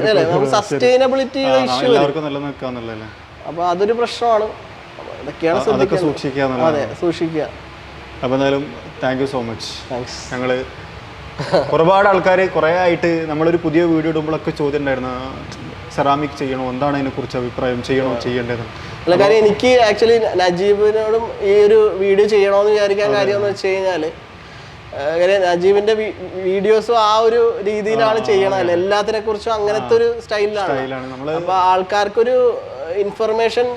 അല്ലേ, നമുക്ക് സസ്റ്റൈനബിലിറ്റി ഇഷ്യൂ വരും. അപ്പൊ അതൊരു പ്രശ്നമാണ്. ഇതൊക്കെയാണ് ശ്രദ്ധിക്കുക. അതെ, സൂക്ഷിക്കുക. അപ്പോൾ എന്തായാലും താങ്ക് യു സോ മച്ച്. ഞങ്ങൾ ഒരുപാട് ആൾക്കാർ കുറേ ആയിട്ട് നമ്മളൊരു പുതിയ വീഡിയോ ഇടുമ്പോഴൊക്കെ ചോദ്യം ഉണ്ടായിരുന്നു, സെറാമിക് ചെയ്യണോ, എന്താണ് അതിനെക്കുറിച്ച് അഭിപ്രായം, ചെയ്യണോ ചെയ്യേണ്ടത്? അല്ല, കാര്യം എനിക്ക് ആക്ച്വലി നജീബിനോടും ഈ ഒരു വീഡിയോ ചെയ്യണമെന്ന് വിചാരിക്കാൻ കാര്യം എന്ന് വെച്ച് കഴിഞ്ഞാൽ നജീബിന്റെ വീഡിയോസും ആ ഒരു രീതിയിലാണ് ചെയ്യണമല്ലോ. എല്ലാത്തിനെ കുറിച്ചും അങ്ങനത്തെ ഒരു സ്റ്റൈലിലാണ്. അപ്പൊ ആൾക്കാർക്കൊരു ഇൻഫർമേഷൻ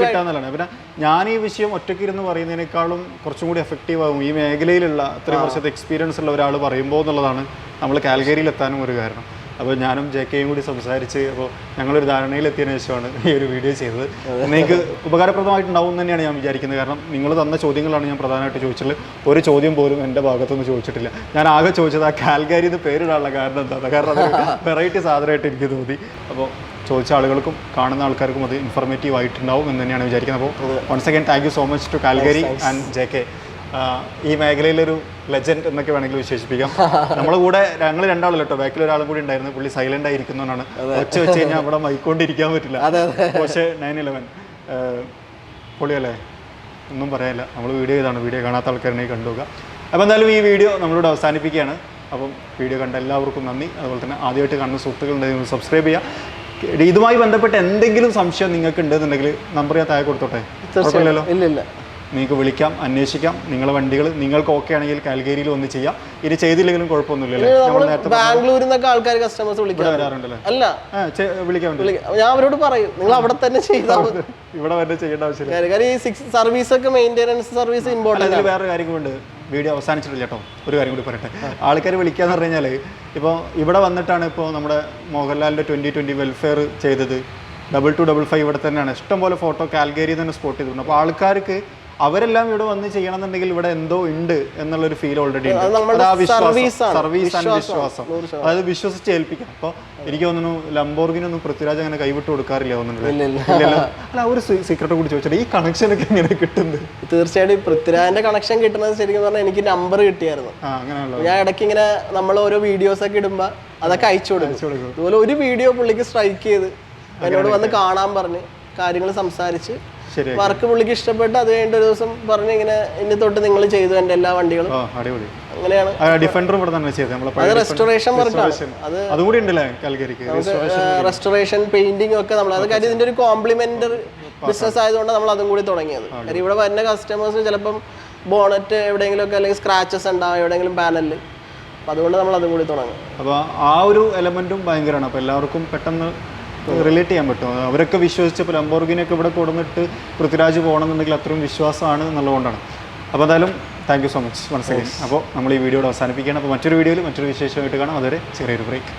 കിട്ടാന്നുള്ളതാണ്. പിന്നെ ഞാൻ ഈ വിഷയം ഒറ്റയ്ക്ക് ഇരുന്ന് പറയുന്നതിനേക്കാളും കുറച്ചും കൂടി എഫക്റ്റീവ് ആകും ഈ മേഖലയിലുള്ള അത്രയും വർഷത്തെ എക്സ്പീരിയൻസ് ഉള്ള ഒരാൾ പറയുമ്പോൾ എന്നുള്ളതാണ് നമ്മൾ കാൽഗരിയിൽ എത്താനും ഒരു കാരണം. അപ്പോൾ ഞാനും JKയും കൂടി സംസാരിച്ച് അപ്പോൾ ഞങ്ങളൊരു ധാരണയിലെത്തിയതിനു ശേഷമാണ് ഈ ഒരു വീഡിയോ ചെയ്തത്. നിങ്ങൾക്ക് ഉപകാരപ്രദമായിട്ടുണ്ടാവും എന്ന് തന്നെയാണ് ഞാൻ വിചാരിക്കുന്നത്. കാരണം നിങ്ങൾ തന്ന ചോദ്യങ്ങളാണ് ഞാൻ പ്രധാനമായിട്ട് ചോദിച്ചിട്ടുള്ളത്. ഒരു ചോദ്യം പോലും എൻ്റെ ഭാഗത്തുനിന്ന് ചോദിച്ചിട്ടില്ല. ഞാൻ ആകെ ചോദിച്ചത് ആ കാൽഗരി എന്ന് പേരിടാനുള്ള കാരണം എന്താണ്, കാരണം അത് വെറൈറ്റി സാധനമായിട്ട് എനിക്ക് തോന്നി. അപ്പോൾ ചോദിച്ച ആളുകൾക്കും കാണുന്ന ആൾക്കാർക്കും അത് ഇൻഫോർമേറ്റീവ് ആയിട്ടുണ്ടാവും എന്ന് തന്നെയാണ് വിചാരിക്കുന്നത്. അപ്പോൾ once again thank you so much to Calgary and JK. ഈ മേഖലയിലൊരു ലെജൻഡ് എന്നൊക്കെ വേണമെങ്കിൽ വിശേഷിപ്പിക്കാം. നമ്മളെ കൂടെ ഞങ്ങൾ രണ്ടാളല്ലോ കേട്ടോ, ബാക്കിൽ ഒരാളും കൂടി ഉണ്ടായിരുന്നു. പുള്ളി സൈലന്റ് ആയിരിക്കുന്നതാണ്. ഒച്ച വെച്ച് കഴിഞ്ഞാൽ അവിടെ മൈക്കൊണ്ടിരിക്കാൻ പറ്റില്ല. പക്ഷേ 9/11 പൊളിയല്ലേ, ഒന്നും പറയാനില്ല. നമ്മൾ വീഡിയോ ചെയ്താണ്, വീഡിയോ കാണാത്ത ആൾക്കാരെ കണ്ടുപോകുക. അപ്പോൾ എന്തായാലും ഈ വീഡിയോ നമ്മളിവിടെ അവസാനിപ്പിക്കുകയാണ്. അപ്പം വീഡിയോ കണ്ട എല്ലാവർക്കും നന്ദി. അതുപോലെ തന്നെ ആദ്യമായിട്ട് കാണുന്ന സുഹൃത്തുക്കളുണ്ടെങ്കിൽ സബ്സ്ക്രൈബ് ചെയ്യുക. ഇതുമായി ബന്ധപ്പെട്ട് എന്തെങ്കിലും സംശയം നിങ്ങൾക്ക് ഉണ്ടെന്നുണ്ടെങ്കിൽ നമ്പർ ഞാൻ താഴെ കൊടുത്തോട്ടെ? കുഴപ്പമില്ലല്ലോ? ഇല്ല, നിങ്ങൾക്ക് വിളിക്കാം, അന്വേഷിക്കാം. നിങ്ങളെ വണ്ടികൾ നിങ്ങൾക്ക് ഓക്കെ ആണെങ്കിൽ കാൽഗരിയിൽ വന്ന് ചെയ്യാം. ഇത് ചെയ്തില്ലെങ്കിലും കുഴപ്പമൊന്നുമില്ലല്ലോ. ബാംഗ്ലൂരിൽ നിന്നൊക്കെ ആൾക്കാർ കസ്റ്റമേഴ്സ് വരാറുണ്ടല്ലേ? അല്ല, വിളിക്കാൻ ഞാൻ അവരോട് പറയും നിങ്ങൾ അവിടെ തന്നെ ചെയ്താൽ ഇവിടെ വരെ ചെയ്യേണ്ട ആവശ്യമില്ല. സർവീസ് ഒക്കെ മെയിൻ്റെനൻസ് സർവീസ് ഇമ്പോർട്ടൻ്റ്. വേറെ കാര്യങ്ങളുണ്ട്. വീഡിയോ അവസാനിച്ചിട്ടില്ല കേട്ടോ, ഒരു കാര്യം കൂടി പറയട്ടെ. ആൾക്കാർ വിളിക്കാന്ന് പറഞ്ഞു കഴിഞ്ഞാൽ ഇപ്പോൾ ഇവിടെ വന്നിട്ടാണ് ഇപ്പോൾ നമ്മുടെ മോഹൻലാലിൻ്റെ 2020 വെൽഫെയർ ചെയ്തത്, 2255 ഇവിടെ തന്നെയാണ്. ഇഷ്ടംപോലെ ഫോട്ടോ കാൽഗേരി തന്നെ സ്പോട്ട് ചെയ്തിട്ടുണ്ട്. അപ്പോൾ ആൾക്കാർക്ക് അവരെല്ലാം ഇവിടെ വന്ന് ചെയ്യണമെന്നുണ്ടെങ്കിൽ ഇവിടെ എന്തോ ഉണ്ട് എന്നുള്ളൊരു ഫീൽ ഓൾറെഡി ഉണ്ട്. ആ വിശ്വാസം, സർവീസ് ആൻഡ് വിശ്വാസം, അതായത് വിശ്വസിച്ച് ഏൽപ്പിക്കാം. അപ്പോൾ എനിക്ക് തോന്നുന്നു ലംബോർഗിനൊന്നും പൃഥ്വിരാജ് അങ്ങനെ കൈവിട്ട് കൊടുക്കാറില്ല തോന്നുന്നുണ്ട്. ഇല്ലല്ലോ. അല്ല, ഒരു സീക്രട്ട് കൂടി ചോദിച്ചാൽ ഈ കണക്ഷൻ ഒക്കെ എങ്ങനെ കിട്ടുന്നത്? തീർച്ചയായിട്ടും പൃഥ്വിരാജിന്റെ കണക്ഷൻ കിട്ടുന്നത് ശരിക്കും പറഞ്ഞാൽ എനിക്ക് നമ്പർ കിട്ടിയായിരുന്നു. ഞാൻ ഇടയ്ക്ക് ഇങ്ങനെ നമ്മൾ ഓരോ വീഡിയോസ് ഒക്കെ ഇടുമ്പോൾ അതൊക്കെ അയച്ചു കൊടുക്കും. അതുപോലെ ഒരു വീഡിയോ പുള്ളിക്ക് സ്ട്രൈക്ക് ചെയ്ത് എന്നോട് വന്ന് കാണാൻ പറഞ്ഞ് കാര്യങ്ങൾ സംസാരിച്ച് വർക്ക് പുള്ളിക്ക് ഇഷ്ടപ്പെട്ട് അത് കഴിഞ്ഞിട്ട് ഒരു ദിവസം പറഞ്ഞ് ഇങ്ങനെ ഇനി തൊട്ട് നിങ്ങൾ ചെയ്തു എൻ്റെ എല്ലാ വണ്ടികളും. അങ്ങനെയാണ്. അത് റെസ്റ്റോറേഷൻ വർക്കാണ്. റെസ്റ്റോറേഷൻ പെയിന്റിംഗ് ഒക്കെ നമ്മൾ അത് കാര്യം ഇതിന്റെ ഒരു കോംപ്ലിമെന്ററി ബിസിനസ് ആയതുകൊണ്ട് നമ്മൾ അതും കൂടി തുടങ്ങിയത്. കാര്യം ഇവിടെ വരുന്ന കസ്റ്റമേഴ്സിന് ചിലപ്പം ബോണറ്റ് എവിടെയെങ്കിലും ഒക്കെ അല്ലെങ്കിൽ സ്ക്രാച്ചസ് ഉണ്ടാവും എവിടെയെങ്കിലും പാനലിൽ. അപ്പം അതുകൊണ്ട് നമ്മൾ അതും കൂടി തുടങ്ങും. അപ്പോൾ ആ ഒരു എലമെന്റും ഭയങ്കരമാണ്. അപ്പോൾ എല്ലാവർക്കും പെട്ടെന്ന് റിലേറ്റ് ചെയ്യാൻ പറ്റും. അവരൊക്കെ വിശ്വസിച്ചപ്പോൾ ലംബോർഗിനിയൊക്കെ ഇവിടെ കൊടുന്നിട്ട് പൃഥ്വിരാജ് പോകണമെന്നുണ്ടെങ്കിൽ അത്രയും വിശ്വാസമാണ് എന്നുള്ളതുകൊണ്ടാണ്. അപ്പോൾ എന്തായാലും thank you so much once again. അപ്പോൾ നമ്മൾ ഈ വീഡിയോയുടെ അവസാനിപ്പിക്കുകയാണ്. അപ്പോൾ മറ്റൊരു വീഡിയോയിൽ മറ്റൊരു വിശേഷമായിട്ട് കാണാം. അതുവരെ ചെറിയൊരു ബ്രേക്ക്.